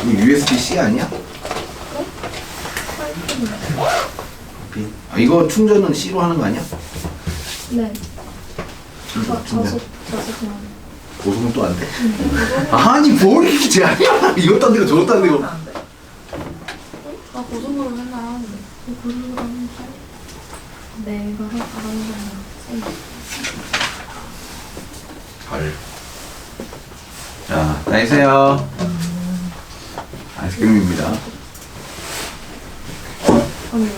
USB-C 아니야? 이거 충전은 C로 하는 거 아니야? 네. 충전. 그냥. 고소는 또 안 돼? 아니 뭘 이렇게 제한이야? 이것도 안 되고 저것도 안 되고. 나 고등어를 맨날 하는데. 고등어를 하는데. 네, 이거 하는 거는 헐. 자, 다 했어요. 아이스크림입니다. 아니,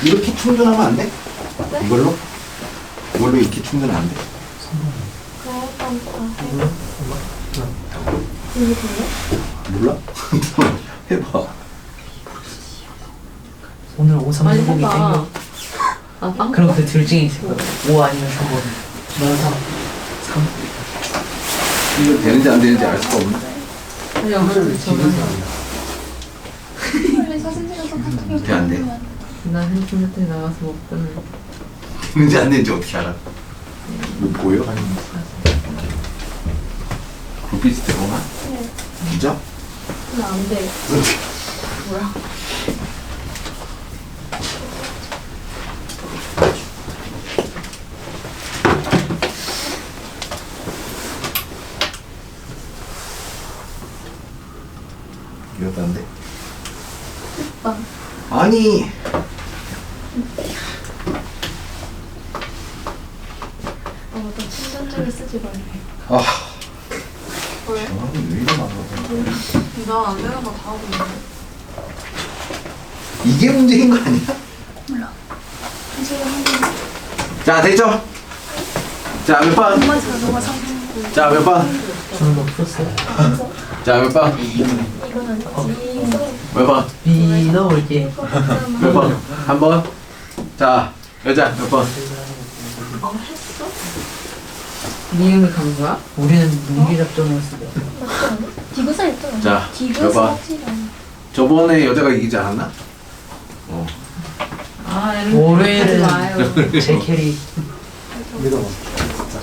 이렇게 충전하면 안 돼? 네? 이걸로 이렇게 충전하면 안 돼? 그래, 일단 이게 돼요? 몰라? 해봐. 오늘 5, 3, 빨리 6, 5이 해봐. 땡겨. 아, 빵? 그럼 그 둘 중에 있을 거야. 5 아니면 3번. 넌 3. 3. 이거 되는지 안 되는지 알 수가 없네. 아니, 엄마는 저는 빨리 사진 찍어서 카톡에 돼, 안 돼? 보내면. 나 핸드폰 같은 데 나가서 못 보는 되는지 안 되는지 어떻게 알아? 뭐 보여? 불빛이 들어오나? 네. 진짜? 근데 안 돼. 뭐야? 이것도 안 돼? 오빠. 아니 나 충전자를 쓰지 말래. 아 왜? 전화기 왜 이러나 나안 되는 거 다 하고 있는데. 이게 문제인 거 아니야? 몰라. 지금 한 번. 자 됐죠? 자 몇 번? 엄마 자동화 상품. 자 몇 번? 저는 뭐 풀었어요. 자 몇 번? 이건 아니지. 몇 번? B 넣을게. 몇 번? 한 번? 자 여자 몇 번? 했어? 니음이 간 거야? 우리는 눈기 작전을 쓰고. 맞지 않아? 디그사 있잖아. 자, 디그사 여봐. 하지 않아. 저번에 여자가 이기지 않았나? 아, 이런 올해는 마요. 제 캐리.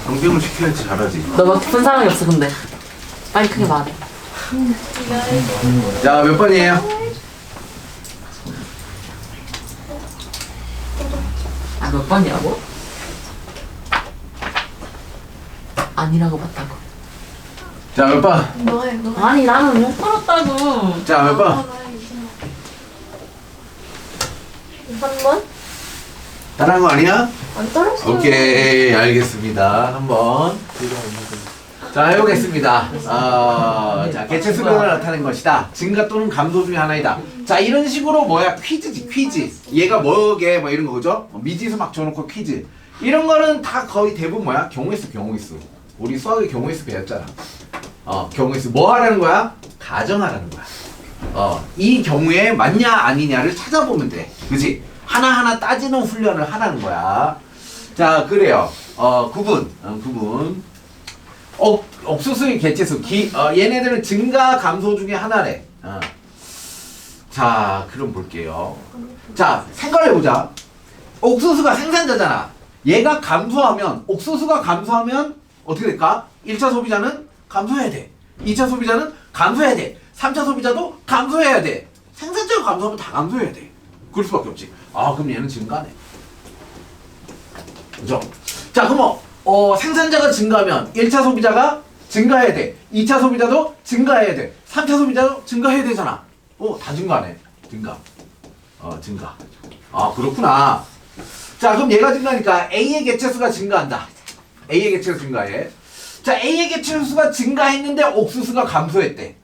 강병을 시켜야지 잘하지. 너막 푼 사람이 없어, 근데. 빨리 크게 말해. 자 몇 번이에요? 아, 몇 번이라고? 아니라고 봤다고. 자 몇 번? 너 해, 너 해. 아니, 나는 못 풀었다고. 자 몇 번? 한 번? 따라한 거 아니야? 안 떨었어. 오케이 알겠습니다. 한번 자 해보겠습니다. 자 개체 수변을 나타낸 것이다. 증가 또는 감소 중에 하나이다. 자 이런 식으로 뭐야 퀴즈지 퀴즈. 얘가 뭐게 뭐 이런 거 그죠? 미지수 막 줘놓고 퀴즈. 이런 거는 다 거의 대부분 뭐야 경우의 수. 우리 수학의 경우의 수 배웠잖아. 경우의 수 뭐 하라는 거야? 가정하라는 거야. 이 경우에 맞냐 아니냐를 찾아보면 돼. 그지? 하나하나 따지는 훈련을 하라는 거야. 자, 그래요. 구분. 옥수수의 개체수. 얘네들은 증가, 감소 중에 하나래. 자, 그럼 볼게요. 자, 생각해보자. 옥수수가 생산자잖아. 얘가 감소하면, 옥수수가 감소하면 어떻게 될까? 1차 소비자는 감소해야 돼. 2차 소비자는 감소해야 돼. 3차 소비자도 감소해야 돼. 생산자가 감소하면 다 감소해야 돼. 그럴 수밖에 없지. 그럼 얘는 증가네. 그죠? 자, 그럼 생산자가 증가하면 1차 소비자가 증가해야 돼. 2차 소비자도 증가해야 돼. 3차 소비자도 증가해야 되잖아. 다 증가네. 증가. 증가. 그렇구나. 자, 그럼 얘가 증가하니까 A의 개체수가 증가한다. A의 개체수 증가해. 자, A의 개체수가 증가했는데 옥수수가 감소했대.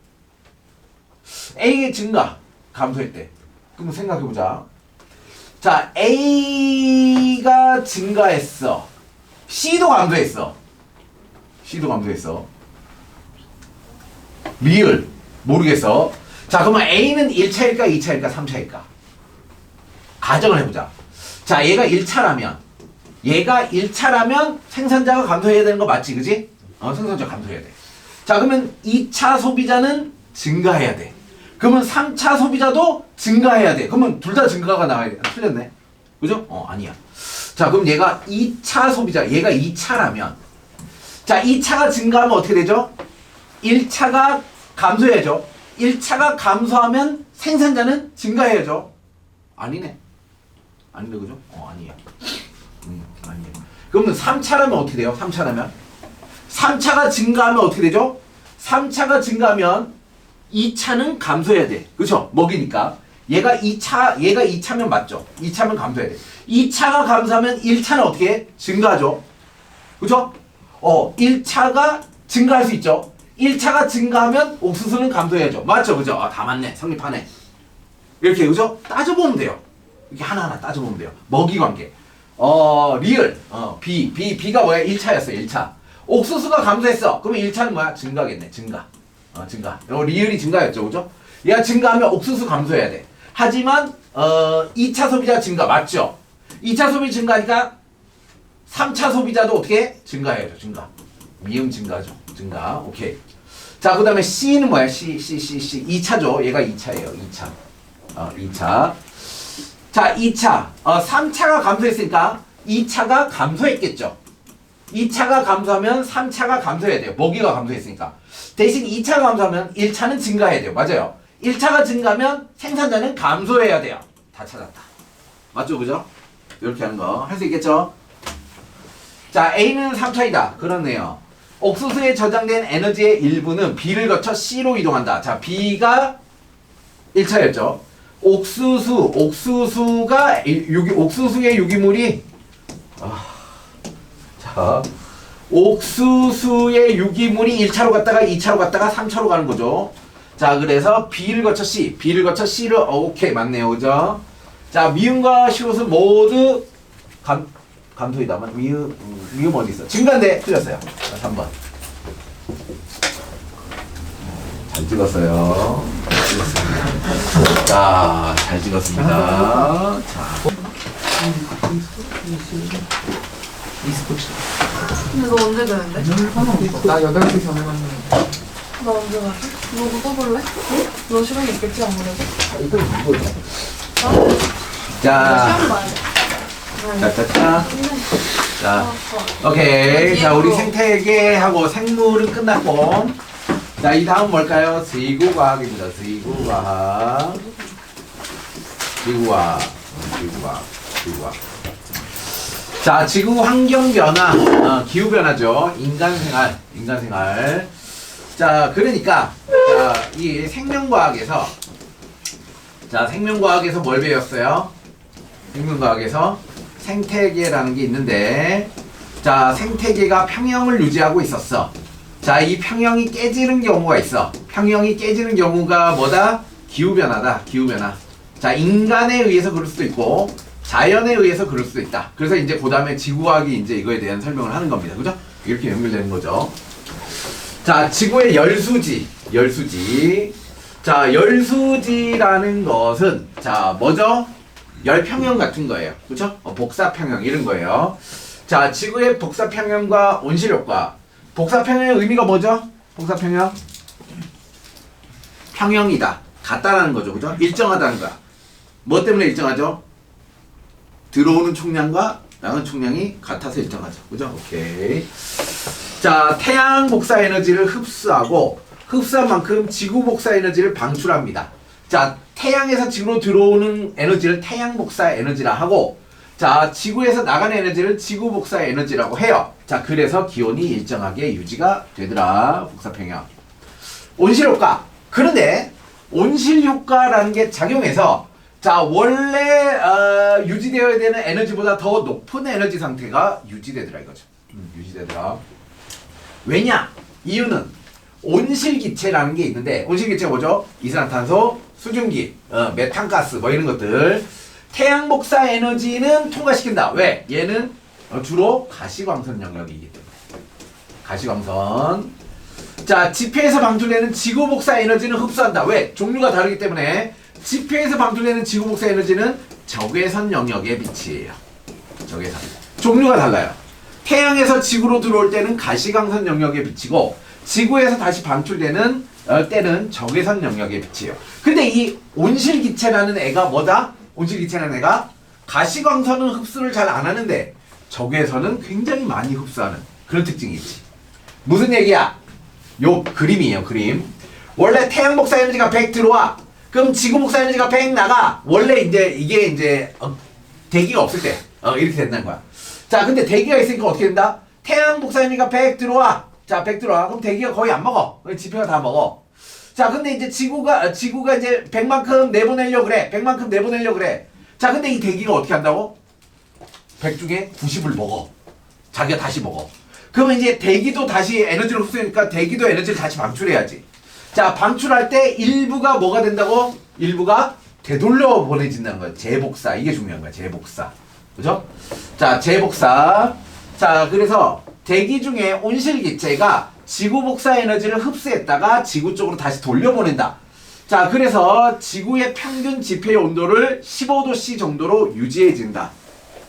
A의 증가, 감소했대. 그럼 생각해보자. 자, A가 증가했어. C도 감소했어. 리을. 모르겠어. 자, 그러면 A는 1차일까, 2차일까, 3차일까? 가정을 해보자. 자, 얘가 1차라면 생산자가 감소해야 되는 거 맞지, 그지? 생산자가 감소해야 돼. 자, 그러면 2차 소비자는 증가해야 돼. 그러면 3차 소비자도 증가해야 돼. 그러면 둘 다 증가가 나와야 돼. 틀렸네. 그죠? 아니야. 자, 그럼 얘가 2차 소비자, 얘가 2차라면. 자, 2차가 증가하면 어떻게 되죠? 1차가 감소해야죠. 1차가 감소하면 생산자는 증가해야죠. 아니네. 아닌데, 그죠? 아니야. 아니야. 그러면 3차라면 어떻게 돼요? 3차가 증가하면 어떻게 되죠? 3차가 증가하면 2차는 감소해야 돼. 그쵸? 먹이니까. 얘가 2차면 맞죠? 2차면 감소해야 돼. 2차가 감소하면 1차는 어떻게 해? 증가하죠? 그쵸? 1차가 증가할 수 있죠? 1차가 증가하면 옥수수는 감소해야죠. 맞죠? 그죠? 다 맞네. 성립하네. 이렇게, 그죠? 따져보면 돼요. 이렇게 하나하나 따져보면 돼요. 먹이 관계. 리을. B가 뭐야? 1차였어, 1차. 옥수수가 감소했어. 그러면 1차는 뭐야? 증가겠네, 증가. 증가. 리을이 증가였죠, 그죠? 얘가 증가하면 옥수수 감소해야 돼. 하지만, 2차 소비자 증가, 맞죠? 2차 소비 증가하니까 3차 소비자도 어떻게? 증가해야죠, 증가. 미음 증가죠, 증가. 오케이. 자, 그 다음에 C는 뭐야? C. 2차죠. 얘가 2차예요, 2차. 2차. 자, 2차. 3차가 감소했으니까 2차가 감소했겠죠. 2차가 감소하면 3차가 감소해야 돼요. 먹이가 감소했으니까. 대신 2차가 감소하면 1차는 증가해야 돼요. 맞아요. 1차가 증가하면 생산자는 감소해야 돼요. 다 찾았다. 맞죠? 그죠? 이렇게 하는 거. 할 수 있겠죠? 자, A는 3차이다. 그렇네요. 옥수수에 저장된 에너지의 일부는 B를 거쳐 C로 이동한다. 자, B가 1차였죠. 옥수수의 유기물이 옥수수의 유기물이 1차로 갔다가 2차로 갔다가 3차로 가는 거죠. 자, 그래서 B를 거쳐 C를 오케이, 맞네요. 그죠? 자, 미음과 시옷은 모두 감소이다. 미음 어디 있어? 증가인데 틀렸어요. 자, 3번. 잘 찍었어요. 자, 잘 찍었습니다. 자. e스포츠. 근데 너 언제 되는데? 나 8시 전에 갔는데. 나 언제 가지? 너도 떠볼래? 너 시간이 있겠지 아무래도? 자, 시험 봐야 돼. 짜짜짜. 자, 오케이. 자, 우리 생태계하고 생물은 끝났고. 자, 이 다음 뭘까요? 지구과학입니다. 지구과학. 자, 지구 환경 변화, 기후 변화죠. 인간 생활. 자, 그러니까 이 생명과학에서 뭘 배웠어요? 생명과학에서 생태계라는 게 있는데, 자, 생태계가 평형을 유지하고 있었어. 자, 이 평형이 깨지는 경우가 있어. 평형이 깨지는 경우가 뭐다? 기후변화다. 기후변화. 자, 인간에 의해서 그럴 수도 있고 자연에 의해서 그럴 수도 있다. 그래서 이제 그 다음에 지구과학이 이제 이거에 대한 설명을 하는 겁니다. 그죠? 이렇게 연결되는 거죠. 자, 지구의 열수지. 자, 열수지라는 것은 자, 뭐죠? 열평형 같은 거예요. 그죠? 복사평형 이런 거예요. 자, 지구의 복사평형과 온실효과. 복사평형의 의미가 뭐죠? 복사평형? 평형이다. 같다라는 거죠. 그죠? 일정하다는 거야. 뭐 때문에 일정하죠? 들어오는 총량과 나가는 총량이 같아서 일정하죠. 그죠? 오케이. 자, 태양 복사 에너지를 흡수하고 흡수한 만큼 지구 복사 에너지를 방출합니다. 자, 태양에서 지구로 들어오는 에너지를 태양 복사 에너지라 하고, 자, 지구에서 나가는 에너지를 지구 복사 에너지라고 해요. 자, 그래서 기온이 일정하게 유지가 되더라. 복사평형. 온실효과. 그런데 온실효과라는 게 작용해서 자, 원래 유지되어야 되는 에너지보다 더 높은 에너지 상태가 유지되더라 이거죠. 유지되더라. 왜냐? 이유는 온실기체라는 게 있는데, 온실기체가 뭐죠? 이산화탄소, 수증기, 메탄가스 뭐 이런 것들. 태양 복사 에너지는 통과시킨다. 왜? 얘는 주로 가시광선 영역이기 때문에. 가시광선. 자, 지표에서 방출되는 지구 복사 에너지는 흡수한다. 왜? 종류가 다르기 때문에. 지표에서 방출되는 지구 복사 에너지는 적외선 영역의 빛이에요. 적외선. 종류가 달라요. 태양에서 지구로 들어올 때는 가시광선 영역의 빛이고, 지구에서 다시 방출되는 때는 적외선 영역의 빛이에요. 근데 이 온실기체라는 애가 뭐다? 온실기체라는 애가 가시광선은 흡수를 잘 안 하는데 적외선은 굉장히 많이 흡수하는 그런 특징이 있지. 무슨 얘기야? 요 그림이에요, 그림. 원래 태양 복사 에너지가 100 들어와. 그럼 지구 복사 에너지가 100 나가. 원래 이게 이제 대기가 없을 때 이렇게 된다는 거야. 자, 근데 대기가 있으니까 어떻게 된다? 태양 복사 에너지가 100 들어와. 자, 100 들어와. 그럼 대기가 거의 안 먹어. 지표가 다 먹어. 자, 근데 이제 지구가 이제 100만큼 내보내려고 그래. 100만큼 내보내려고 그래. 자, 근데 이 대기가 어떻게 한다고? 100 중에 90을 먹어. 자기가 다시 먹어. 그러면 이제 대기도 다시 에너지를 흡수하니까 대기도 에너지를 다시 방출해야지. 자, 방출할 때 일부가 뭐가 된다고? 일부가 되돌려 보내진다는 거예요. 재복사. 이게 중요한 거야. 재복사. 그죠? 자, 재복사. 자, 그래서 대기 중에 온실기체가 지구 복사 에너지를 흡수했다가 지구 쪽으로 다시 돌려보낸다. 자, 그래서 지구의 평균 지표의 온도를 15도C 정도로 유지해진다.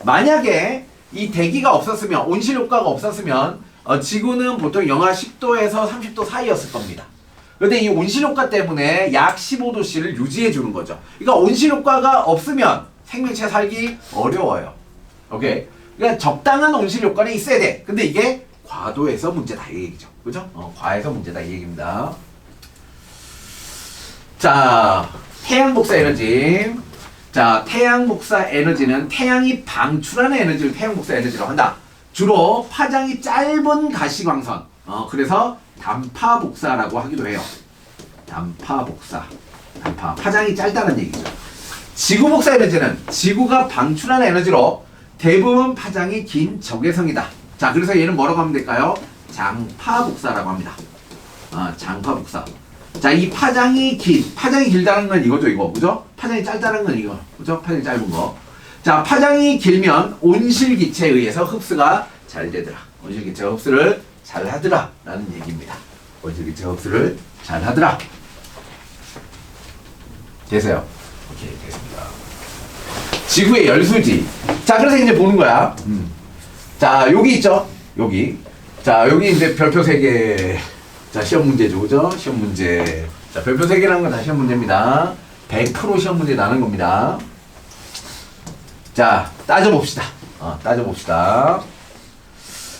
만약에 이 대기가 없었으면, 온실 효과가 없었으면 지구는 보통 영하 10도에서 30도 사이였을 겁니다. 그런데 이 온실 효과 때문에 약 15도씨를 유지해 주는 거죠. 그러니까 온실 효과가 없으면 생명체 살기 어려워요. 오케이? 그러니까 적당한 온실 효과는 있어야 돼. 근데 이게 과도해서 문제다 이 얘기죠. 그죠? 과해서 문제다 이 얘기입니다. 자, 태양 복사 에너지. 자, 태양 복사 에너지는 태양이 방출하는 에너지를 태양 복사 에너지로 한다. 주로 파장이 짧은 가시광선. 그래서 단파 복사라고 하기도 해요. 단파 복사. 단파. 파장이 짧다는 얘기죠. 지구 복사 에너지는 지구가 방출하는 에너지로 대부분 파장이 긴 적외선이다. 자, 그래서 얘는 뭐라고 하면 될까요? 장파 복사라고 합니다. 장파 복사. 자, 이 파장이 길다는 건 이거죠, 이거. 그죠? 파장이 짧다는 건 이거. 그죠? 파장이 짧은 거. 자, 파장이 길면 온실기체에 의해서 흡수가 잘 되더라. 온실기체가 흡수를 잘 하더라. 라는 얘기입니다. 온실기체가 흡수를 잘 하더라. 되세요? 오케이, 됐습니다. 지구의 열수지. 자, 그래서 이제 보는 거야. 자, 여기 있죠? 여기. 자, 여기 이제 별표 3개. 자, 시험 문제죠. 그죠? 시험 문제. 자, 별표 3개라는 건 다 시험 문제입니다. 100% 시험 문제 나는 겁니다. 자, 따져봅시다. 따져봅시다.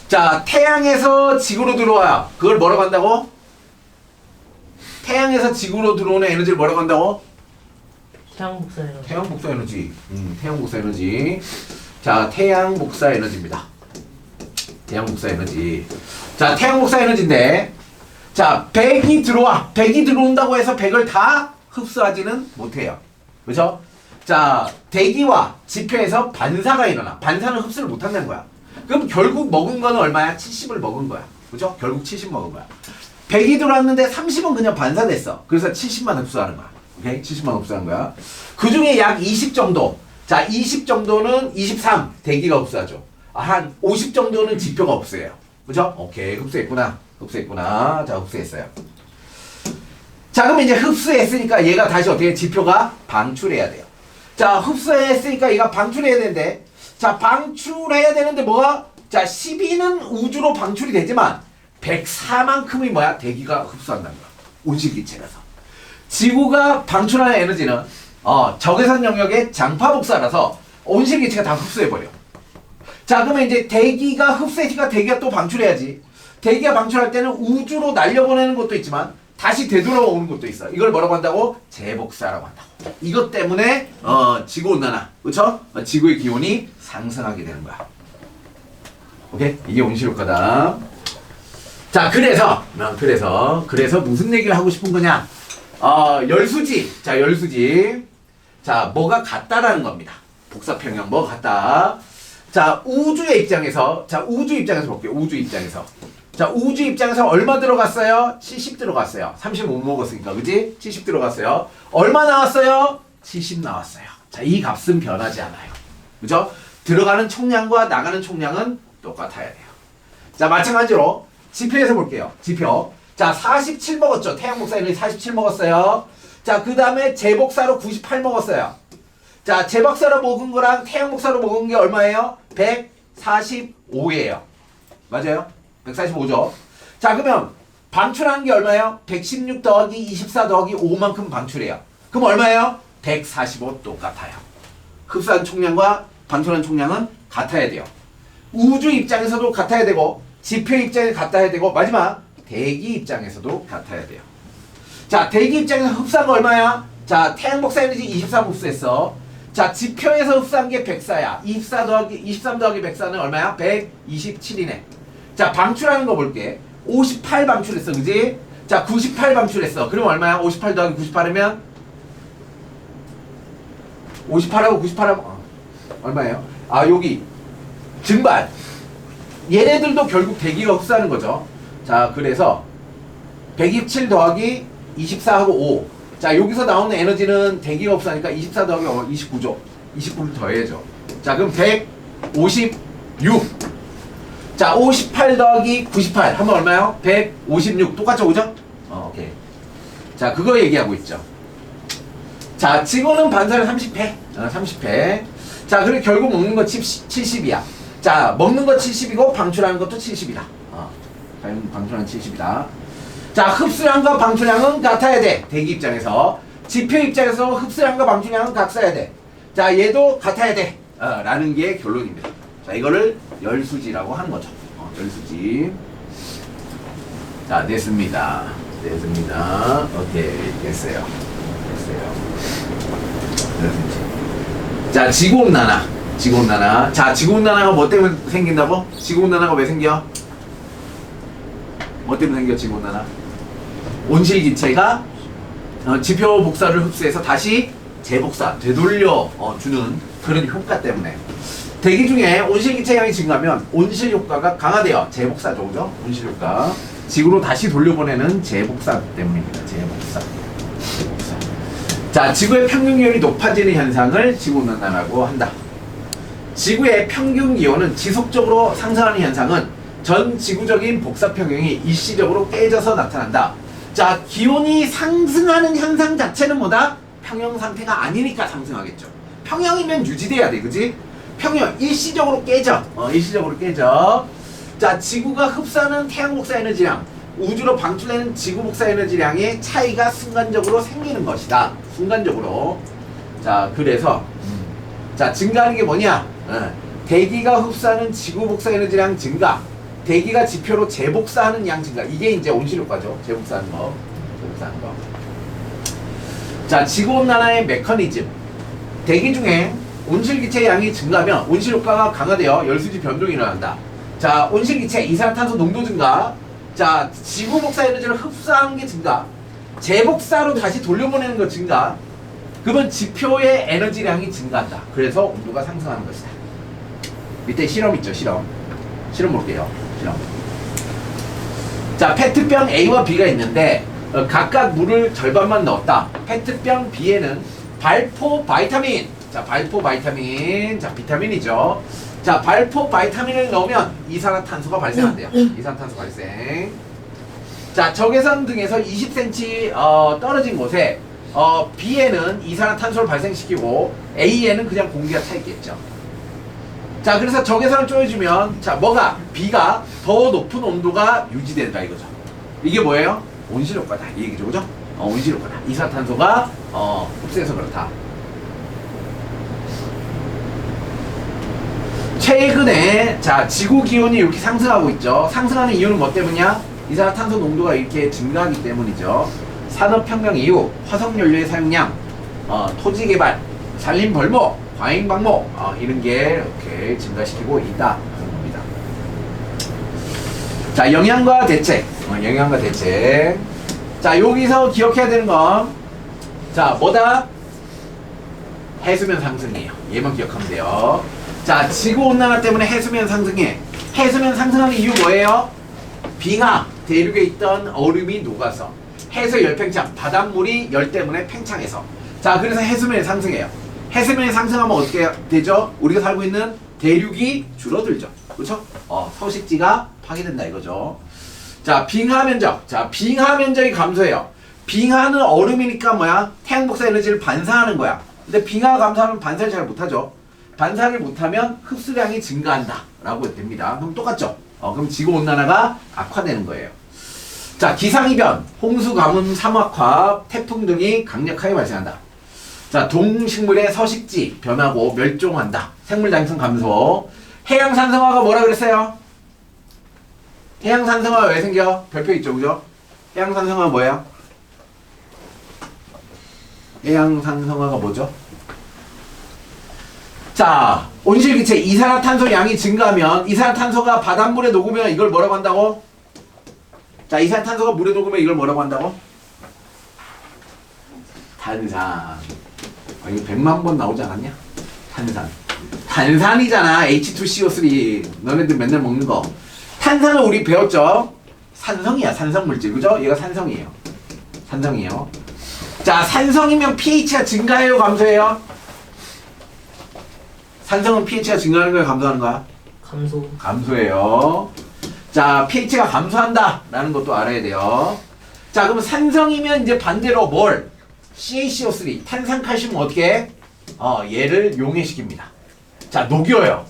자, 태양에서 지구로 들어와요. 그걸 뭐라고 한다고? 태양에서 지구로 들어오는 에너지를 뭐라고 한다고? 태양 복사 에너지. 태양 복사 에너지. 태양 복사 에너지. 자, 태양 복사 에너지입니다. 태양 복사 에너지. 자, 태양 복사 에너지인데, 자, 100이 들어와. 100이 들어온다고 해서 100을 다 흡수하지는 못해요. 그죠? 자, 대기와 지표에서 반사가 일어나. 반사는 흡수를 못한다는 거야. 그럼 결국 먹은 거는 얼마야? 70을 먹은 거야. 그죠? 결국 70 먹은 거야. 100이 들어왔는데 30은 그냥 반사됐어. 그래서 70만 흡수하는 거야. 오케이? 70만 흡수하는 거야. 그 중에 약 20 정도. 자, 20 정도는 23. 대기가 흡수하죠. 한 50 정도는 지표가 흡수해요. 그죠? 오케이. 흡수했구나. 흡수했구나. 자, 흡수했어요. 자, 그럼 이제 흡수했으니까 얘가 다시 어떻게 지표가 방출해야 돼요. 자, 흡수했으니까 얘가 방출해야 되는데, 자, 방출해야 되는데 뭐가? 자, 12는 우주로 방출이 되지만 104만큼이 뭐야? 대기가 흡수한다는 거야. 온실기체라서. 지구가 방출하는 에너지는 적외선 영역의 장파 복사라서 온실기체가 다 흡수해버려. 자, 그러면 이제 대기가 흡수했으니까 대기가 또 방출해야지. 대기가 방출할 때는 우주로 날려보내는 것도 있지만 다시 되돌아오는 것도 있어. 이걸 뭐라고 한다고? 재복사라고 한다고. 이것 때문에 지구온난화, 그쵸? 지구의 기온이 상승하게 되는 거야. 오케이? 이게 온실효과다. 자, 그래서 무슨 얘기를 하고 싶은 거냐? 열수지. 자, 열수지. 자, 뭐가 같다라는 겁니다. 복사평형 뭐가 같다. 자, 우주의 입장에서 볼게요. 우주 입장에서. 자, 우주 입장에서 얼마 들어갔어요? 70 들어갔어요. 30 못 먹었으니까, 그지? 70 들어갔어요. 얼마 나왔어요? 70 나왔어요. 자, 이 값은 변하지 않아요. 그죠? 들어가는 총량과 나가는 총량은 똑같아야 돼요. 자, 마찬가지로 지표에서 볼게요. 지표. 자, 47 먹었죠. 태양 복사 에너지 47 먹었어요. 자, 그 다음에 재복사로 98 먹었어요. 자, 재복사로 먹은 거랑 태양 복사로 먹은 게 얼마예요? 145예요. 맞아요? 145죠. 자, 그러면 방출한 게 얼마예요? 116 더하기 24 더하기 5만큼 방출해요. 그럼 얼마예요? 145 똑같아요. 흡수한 총량과 방출한 총량은 같아야 돼요. 우주 입장에서도 같아야 되고, 지표 입장에서 같아야 되고, 마지막 대기 입장에서도 같아야 돼요. 자, 대기 입장에서 흡수한 거 얼마야? 자, 태양 복사 에너지 23 흡수했어. 자, 지표에서 흡수한 게 104야. 23 더하기 104는 얼마야? 127이네. 자, 방출하는 거 볼게. 58 방출했어, 그지? 자, 98 방출했어. 그럼 얼마야? 58 더하기 98이면 58하고 98하면 얼마예요? 아, 여기 증발. 얘네들도 결국 대기가 흡수하는 거죠. 자, 그래서 127 더하기 24하고 5. 자, 여기서 나오는 에너지는 대기가 없으니까 24 더하기 29죠. 29를 더해야죠. 자, 그럼 156. 자, 58 더하기 98 하면 얼마요? 156. 똑같죠, 그죠? 오케이. 자, 그거 얘기하고 있죠. 자, 지구는 반사율 30회. 30회. 자, 그리고 결국 먹는 거 70이야. 자, 먹는 거 70이고 방출하는 것도 70이다. 방출하는 70이다. 자, 흡수량과 방출량은 같아야 돼. 대기 입장에서. 지표 입장에서 흡수량과 방출량은 같아야 돼. 자, 얘도 같아야 돼. 라는 게 결론입니다. 자, 이거를 열수지라고 하는 거죠. 열수지. 자, 됐습니다. 오케이, 됐어요. 자, 지구온난화. 자, 지구온난화가 뭐 때문에 생긴다고? 지구온난화가 왜 생겨? 뭐 때문에 생겨, 지구온난화? 온실기체가 지표 복사를 흡수해서 다시 재복사, 되돌려 주는 그런 효과 때문에. 대기 중에 온실기체 양이 증가하면 온실 효과가 강화돼요. 재복사죠, 그죠? 온실 효과. 지구로 다시 돌려보내는 재복사 때문입니다. 재복사. 자, 지구의 평균 기온이 높아지는 현상을 지구온난화라고 한다. 지구의 평균 기온은 지속적으로 상승하는 현상은 전 지구적인 복사 평형이 일시적으로 깨져서 나타난다. 자, 기온이 상승하는 현상 자체는 뭐다? 평형 상태가 아니니까 상승하겠죠. 평형이면 유지돼야 돼, 그지? 평형 일시적으로 깨져. 일시적으로 깨져. 자, 지구가 흡수하는 태양 복사 에너지량, 우주로 방출되는 지구 복사 에너지량의 차이가 순간적으로 생기는 것이다. 순간적으로. 자, 그래서 자, 증가하는 게 뭐냐? 대기가 흡수하는 지구 복사 에너지량 증가, 대기가 지표로 재복사하는 양 증가. 이게 이제 온실 효과죠. 재복사하는 거. 자, 지구온난화의 메커니즘. 대기 중에 온실기체 양이 증가하면 온실 효과가 강화되어 열수지 변동이 일어난다. 자, 온실기체 이산화탄소 농도 증가. 자, 지구 복사 에너지를 흡수하는 게 증가. 재복사로 다시 돌려보내는 거 증가. 그러면 지표의 에너지량이 증가한다. 그래서 온도가 상승하는 것이다. 밑에 실험 있죠, 실험 볼게요. 실험. 자, 페트병 A와 B가 있는데 각각 물을 절반만 넣었다. 페트병 B에는 발포 바이타민. 자, 발포 바이타민. 자, 비타민이죠. 자, 발포 바이타민을 넣으면 이산화탄소가 발생한대요. 이산화탄소 발생. 자, 적외선 등에서 20cm 떨어진 곳에 B에는 이산화탄소를 발생시키고 A에는 그냥 공기가 차 있겠죠. 자, 그래서 적외선을 쪼여주면 자, 뭐가? B가 더 높은 온도가 유지된다 이거죠. 이게 뭐예요? 온실 효과다 이 얘기죠, 그죠? 온실 효과다. 이산화탄소가 흡수해서 그렇다. 최근에 자, 지구 기온이 이렇게 상승하고 있죠. 상승하는 이유는 뭐 때문이야? 이산화탄소 농도가 이렇게 증가하기 때문이죠. 산업혁명 이후 화석연료의 사용량, 토지 개발, 산림 벌목, 과잉 방목 이런 게 이렇게 증가시키고 있다 하는 겁니다. 자, 영양과 대책. 자, 여기서 기억해야 되는 건 자, 뭐다? 해수면 상승이에요. 얘만 기억하면 돼요. 자, 지구온난화 때문에 해수면 상승해. 해수면 상승하는 이유 뭐예요? 빙하, 대륙에 있던 얼음이 녹아서 해수 열팽창, 바닷물이 열 때문에 팽창해서. 자, 그래서 해수면이 상승해요. 해수면이 상승하면 어떻게 되죠? 우리가 살고 있는 대륙이 줄어들죠. 그렇죠? 서식지가 파괴된다 이거죠. 자, 빙하 면적. 자, 빙하 면적이 감소해요. 빙하는 얼음이니까 뭐야? 태양 복사 에너지를 반사하는 거야. 근데 빙하가 감소하면 반사를 잘 못하죠. 반사를 못하면 흡수량이 증가한다 라고 됩니다. 그럼 똑같죠? 그럼 지구온난화가 악화되는 거예요. 자, 기상이변, 홍수, 가뭄, 사막화, 태풍 등이 강력하게 발생한다. 자, 동식물의 서식지 변하고 멸종한다. 생물 다양성 감소. 해양 산성화가 뭐라 그랬어요? 해양 산성화가 왜 생겨? 별표 있죠, 그죠? 해양 산성화가 뭐예요? 해양 산성화가 뭐죠? 자, 온실기체 이산화탄소 양이 증가하면 이산화탄소가 바닷물에 녹으면 이걸 뭐라고 한다고? 자, 이산화탄소가 물에 녹으면 이걸 뭐라고 한다고? 탄산. 이거 100만 번 나오지 않았냐? 탄산. 탄산이잖아. H2CO3. 너네들 맨날 먹는 거. 탄산은 우리 배웠죠? 산성이야. 산성물질. 그죠? 얘가 산성이에요. 산성이에요. 자, 산성이면 pH가 증가해요, 감소해요? 산성은 pH가 증가하는 거야, 감소하는 거야? 감소. 감소해요. 자, pH가 감소한다 라는 것도 알아야 돼요. 자, 그럼 산성이면 이제 반대로 뭘? CaCO3 탄산칼슘은 어떻게 해? 얘를 용해시킵니다. 자, 녹여요.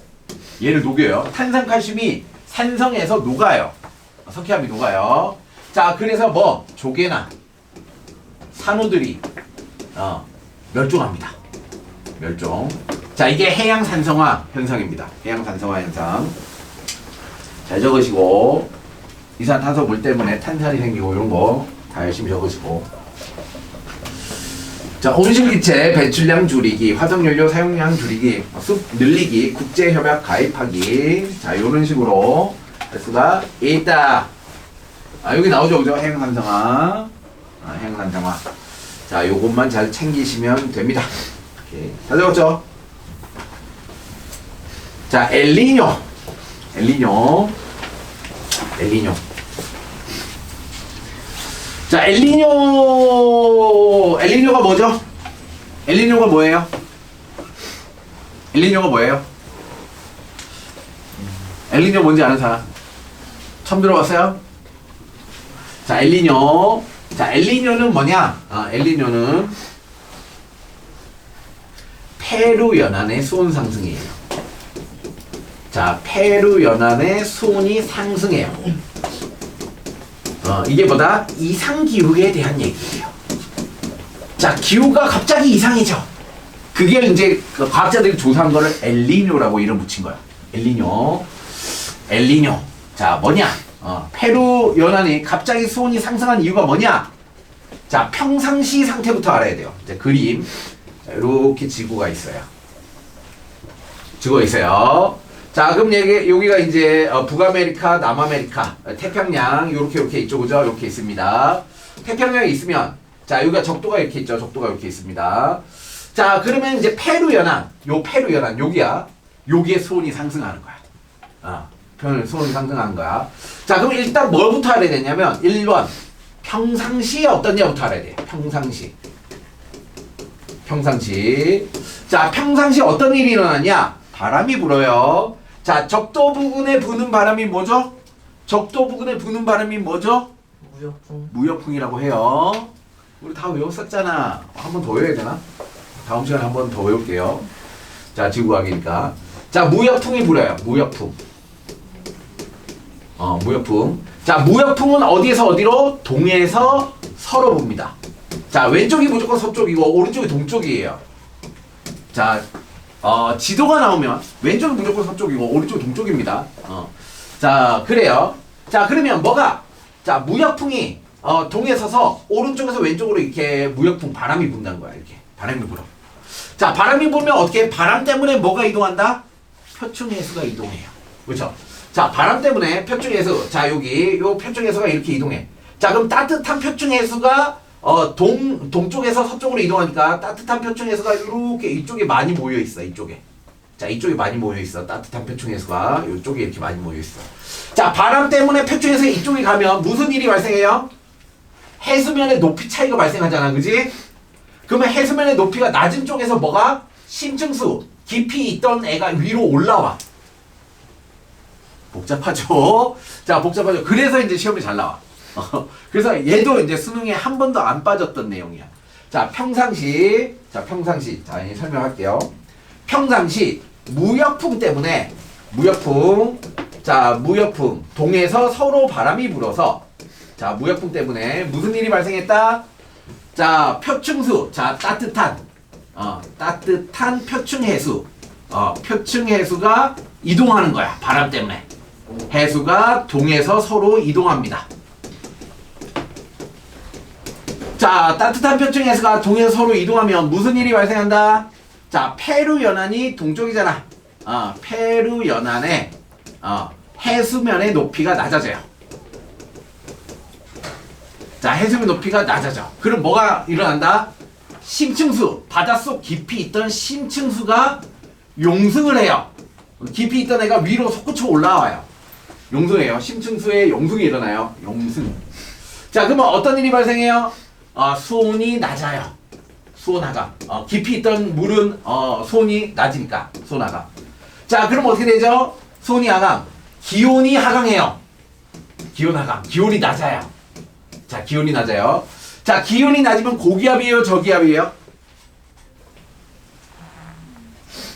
얘를 녹여요. 탄산칼슘이 산성에서 녹아요. 석회암이 녹아요. 자, 그래서 뭐 조개나 산호들이 멸종합니다. 멸종. 자, 이게 해양산성화 현상입니다. 해양산성화 현상. 잘 적으시고, 이산탄소 물 때문에 탄산이 생기고 이런 거 다 열심히 적으시고. 자, 온실기체 배출량 줄이기, 화석연료 사용량 줄이기, 숲 늘리기, 국제협약 가입하기. 자, 이런 식으로 할 수가 있다. 여기 나오죠, 그죠? 해양산성화. 해양산성화. 자, 요것만 잘 챙기시면 됩니다. 오케이. 다 적었죠? 자, 엘니뇨. 자, 엘니뇨가 뭐죠? 엘니뇨가 뭐예요? 엘니뇨 뭔지 아는 사람? 처음 들어봤어요? 자, 엘니뇨. 자, 엘니뇨는 뭐냐? 엘니뇨는 페루 연안의 수온 상승이에요. 자, 페루 연안의 수온이 상승해요. 이게 뭐다? 이상기후에 대한 얘기예요. 자, 기후가 갑자기 이상해져. 그게 이제 그 과학자들이 조사한 거를 엘니뇨라고 이름 붙인 거야. 엘니뇨. 자, 뭐냐? 페루 연안이 갑자기 수온이 상승한 이유가 뭐냐? 자, 평상시 상태부터 알아야 돼요. 이제 그림. 자, 이렇게 지구가 있어요. 자, 그럼 여기가 이제 북아메리카, 남아메리카, 태평양 이렇게 있죠, 이렇게 있습니다. 태평양에 있으면 자, 여기가 적도가 이렇게 있죠, 이렇게 있습니다. 자, 그러면 이제 페루 연안 여기야. 여기에 수온이 상승하는 거야. 수온이 상승하는 거야. 자, 그럼 일단 뭘부터 알아야 되냐면 1번 평상시에 어떠냐부터 알아야 돼. 평상시. 자, 평상시 어떤 일이 일어나냐? 바람이 불어요. 자, 적도 부근에 부는 바람이 뭐죠? 무역풍이라고 해요. 우리 다 외웠었잖아. 한 번 더 외워야 되나? 다음 시간에 한 번 더 외울게요. 자, 지구과학이니까. 자, 무역풍이 불어요. 무역풍. 자, 무역풍은 어디에서 어디로? 동에서 서로 붑니다. 자, 왼쪽이 무조건 서쪽이고 오른쪽이 동쪽이에요. 자, 지도가 나오면 왼쪽은 무조건 서쪽이고 오른쪽은 동쪽입니다. 자, 그래요. 자, 그러면 뭐가? 자, 무역풍이 동에 서서 오른쪽에서 왼쪽으로 이렇게 무역풍 바람이 분다는 거야. 이렇게 바람이 불어. 자, 바람이 불면 어떻게? 바람 때문에 뭐가 이동한다? 표층해수가 이동해요. 그렇죠? 자, 바람 때문에 표층해수. 자, 여기 요 표층해수가 이렇게 이동해. 자, 그럼 따뜻한 표층해수가 동쪽에서 서쪽으로 이동하니까 따뜻한 표층해수가 이렇게 이쪽에 많이 모여 있어. 이쪽에. 자, 이쪽에 많이 모여 있어. 따뜻한 표층해수가 이쪽에 이렇게 많이 모여 있어. 자, 바람 때문에 표층해수 이쪽에 가면 무슨 일이 발생해요? 해수면의 높이 차이가 발생하잖아. 그지? 그러면 해수면의 높이가 낮은 쪽에서 뭐가? 심층수, 깊이 있던 애가 위로 올라와. 복잡하죠? 자, 복잡하죠? 그래서 이제 시험이 잘 나와. 그래서 얘도 이제 수능에 한 번도 안 빠졌던 내용이야. 자, 평상시. 자, 이제 설명할게요. 평상시 무역풍 때문에 무역풍 동에서 서로 바람이 불어서 자, 무역풍 때문에 무슨 일이 발생했다? 자, 표층수. 자, 따뜻한 표층해수. 표층해수가 이동하는 거야. 바람 때문에. 해수가 동에서 서로 이동합니다. 자, 따뜻한 표층해수가 동에서 서로 이동하면 무슨 일이 발생한다? 자, 페루 연안이 동쪽이잖아. 페루 연안에 해수면의 높이가 낮아져요. 자, 해수면 높이가 낮아져. 그럼 뭐가 일어난다? 심층수, 바닷속 깊이 있던 심층수가 용승을 해요. 깊이 있던 애가 위로 솟구쳐 올라와요. 용승해요. 심층수에 용승이 일어나요. 용승. 자, 그러면 어떤 일이 발생해요? 수온이 낮아요. 수온 하강. 깊이 있던 물은 수온이 낮으니까 수온 하강. 자, 그럼 어떻게 되죠? 수온이 하강. 기온이 하강해요. 기온 하강. 기온이 낮아요. 자, 기온이 낮아요. 자, 기온이 낮으면 고기압이에요, 저기압이에요?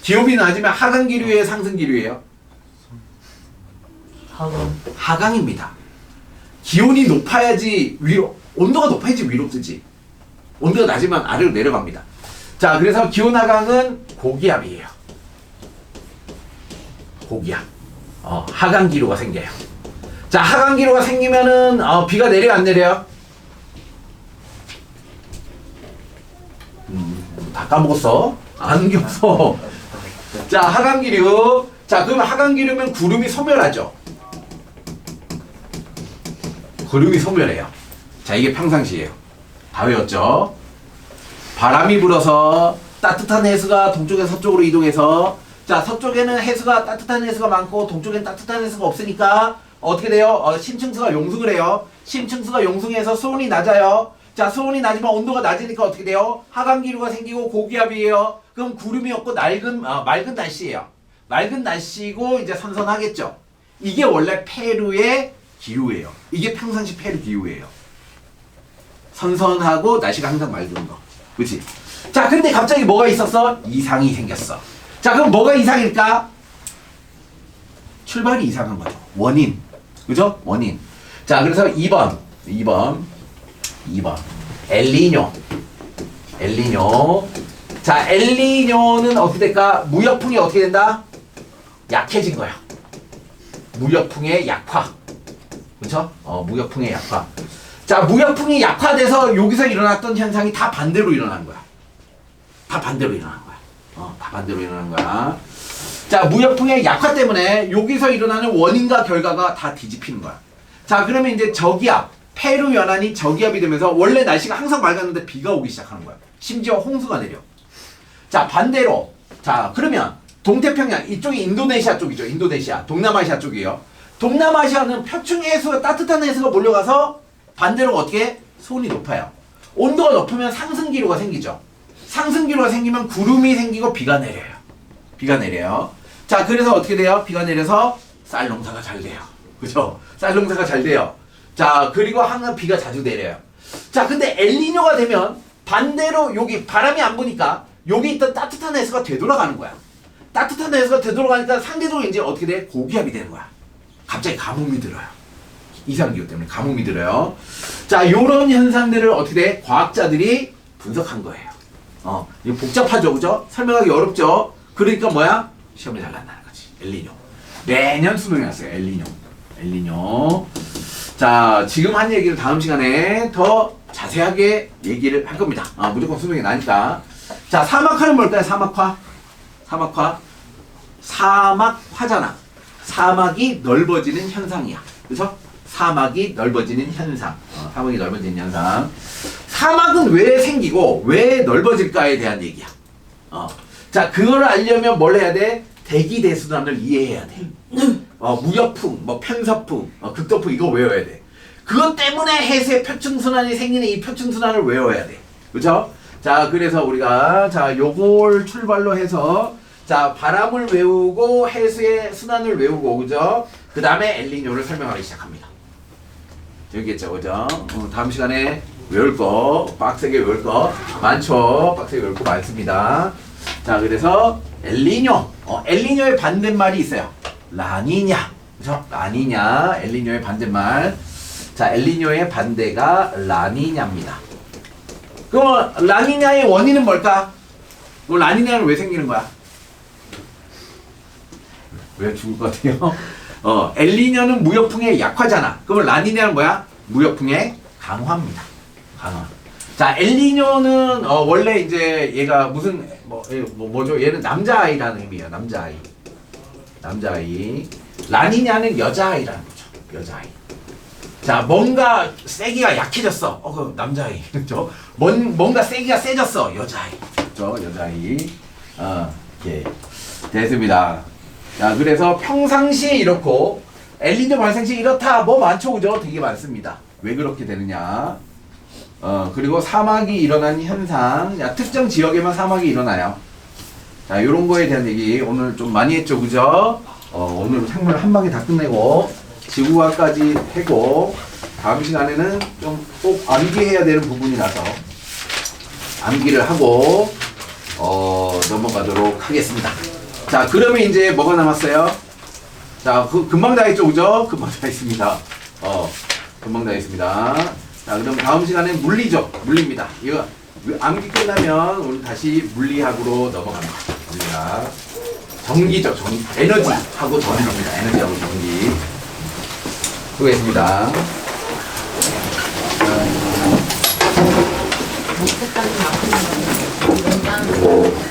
기온이 낮으면 하강 기류예요, 상승 기류예요? 하강. 하강입니다. 기온이 높아야지 위로, 온도가 높아야지 위로 뜨지. 온도가 낮으면 아래로 내려갑니다. 자, 그래서 기온 하강은 고기압이에요. 고기압. 하강 기류가 생겨요. 자, 하강 기류가 생기면은 비가 내려요, 안 내려요? 다 까먹었어. 안 겼어. 자, 하강 기류. 자, 그러면 하강 기류면 구름이 소멸하죠. 구름이 소멸해요. 자, 이게 평상시예요. 다 외웠죠? 바람이 불어서 따뜻한 해수가 동쪽에서 서쪽으로 이동해서, 자, 서쪽에는 해수가 따뜻한 해수가 많고 동쪽엔 따뜻한 해수가 없으니까 어떻게 돼요? 심층수가 용승을 해요. 심층수가 용승해서 수온이 낮아요. 자, 수온이 낮으면 온도가 낮으니까 어떻게 돼요? 하강 기류가 생기고 고기압이에요. 그럼 구름이 없고 맑은 날씨예요. 맑은 날씨고 이제 선선하겠죠. 이게 원래 페루의 기후예요. 이게 평상시 페루 기후예요. 선선하고 날씨가 항상 맑은 거. 그치? 자, 근데 갑자기 뭐가 있었어? 이상이 생겼어. 자, 그럼 뭐가 이상일까? 출발이 이상한 거죠. 원인. 그죠? 원인. 자, 그래서 2번. 엘니뇨. 자, 엘니뇨는 어떻게 될까? 무역풍이 어떻게 된다? 약해진 거야. 무역풍의 약화. 그쵸? 무역풍의 약화. 자, 무역풍이 약화돼서 여기서 일어났던 현상이 다 반대로 일어난 거야. 다 반대로 일어난 거야. 자, 무역풍의 약화 때문에 여기서 일어나는 원인과 결과가 다 뒤집히는 거야. 자, 그러면 이제 저기압, 페루 연안이 저기압이 되면서 원래 날씨가 항상 맑았는데 비가 오기 시작하는 거야. 심지어 홍수가 내려. 자, 반대로. 자, 그러면 동태평양, 이쪽이 인도네시아 쪽이죠. 인도네시아, 동남아시아 쪽이에요. 동남아시아는 표층 해수가, 따뜻한 해수가 몰려가서 반대로 어떻게? 수온이 높아요. 온도가 높으면 상승기류가 생기죠. 상승기류가 생기면 구름이 생기고 비가 내려요. 자, 그래서 어떻게 돼요? 비가 내려서 쌀 농사가 잘 돼요. 그죠? 쌀 농사가 잘 돼요. 자, 그리고 항상 비가 자주 내려요. 자, 근데 엘니뇨가 되면 반대로 여기 바람이 안 부니까 여기 있던 따뜻한 해수가 되돌아가는 거야. 따뜻한 해수가 되돌아가니까 상대적으로 이제 어떻게 돼? 고기압이 되는 거야. 갑자기 가뭄이 들어요. 이상기후 때문에 가뭄이 들어요. 자, 요런 현상들을 어떻게 돼? 과학자들이 분석한 거예요. 이거 복잡하죠, 그죠? 설명하기 어렵죠? 그러니까 뭐야? 시험에 잘 난다는 거지. 엘니뇨. 매년 수능에 났어요. 엘니뇨. 자, 지금 한 얘기를 다음 시간에 더 자세하게 얘기를 할 겁니다. 무조건 수능에 나니까. 자, 사막화는 뭘까요? 사막화. 사막화잖아. 사막이 넓어지는 현상이야. 그죠? 사막이 넓어지는 현상. 사막은 왜 생기고 왜 넓어질까에 대한 얘기야. 자, 그걸 알려면 뭘 해야 돼? 대기대순환을 이해해야 돼. 무역풍, 편서풍, 극도풍 이거 외워야 돼. 그것 때문에 해수의 표층순환이 생기는 이 표층순환을 외워야 돼. 그죠? 자, 그래서 우리가 요걸 출발로 해서 바람을 외우고 해수의 순환을 외우고, 그죠? 그 다음에 엘니뇨를 설명하기 시작합니다. 되겠죠, 그죠? 다음 시간에 외울 거, 빡세게 외울 거 많죠? 빡세게 외울 거 많습니다. 자, 그래서 엘니뇨. 엘니뇨의 반대말이 있어요. 라니냐. 그죠? 라니냐. 엘니뇨의 반대말. 자, 엘니뇨의 반대가 라니냐입니다. 그럼 라니냐의 원인은 뭘까? 그럼 라니냐는 왜 생기는 거야? 왜 죽을 것 같아요? 엘니뇨는 무역풍의 약화잖아. 그럼 라니냐는 뭐야? 무역풍의 강화입니다. 강화. 자, 엘니뇨는 원래 이제 얘가 무슨 뭐죠? 얘는 남자아이라는 의미예요. 남자아이. 라니냐는 여자아이라는 거죠. 여자아이. 자, 뭔가 세기가 약해졌어. 그 남자아이. 그렇죠? 뭔가 세기가 세졌어. 여자아이. 그렇죠? 여자아이. 이렇게 됐습니다. 자, 그래서 평상시에 이렇고 엘니뇨 발생 시 이렇다. 뭐 많죠, 그죠? 되게 많습니다. 왜 그렇게 되느냐? 그리고 사막이 일어난 현상. 야, 특정 지역에만 사막이 일어나요. 자, 요런 거에 대한 얘기 오늘 좀 많이 했죠, 그죠? 오늘 생물 한 방에 다 끝내고, 지구과까지 하고, 다음 시간에는 좀 꼭 암기해야 되는 부분이라서, 암기를 하고, 넘어가도록 하겠습니다. 자, 그러면 이제 뭐가 남았어요? 자, 금방 다 했죠, 그죠? 금방 다 했습니다. 금방 다 했습니다. 자, 그럼 다음 시간엔 물리죠. 물리입니다. 이거 암기 끝나면 오늘 다시 물리학으로 넘어갑니다. 물리학. 전기죠. 에너지하고 전기입니다. 에너지하고 전기. 수고했습니다. 목표까지 맞추는 거는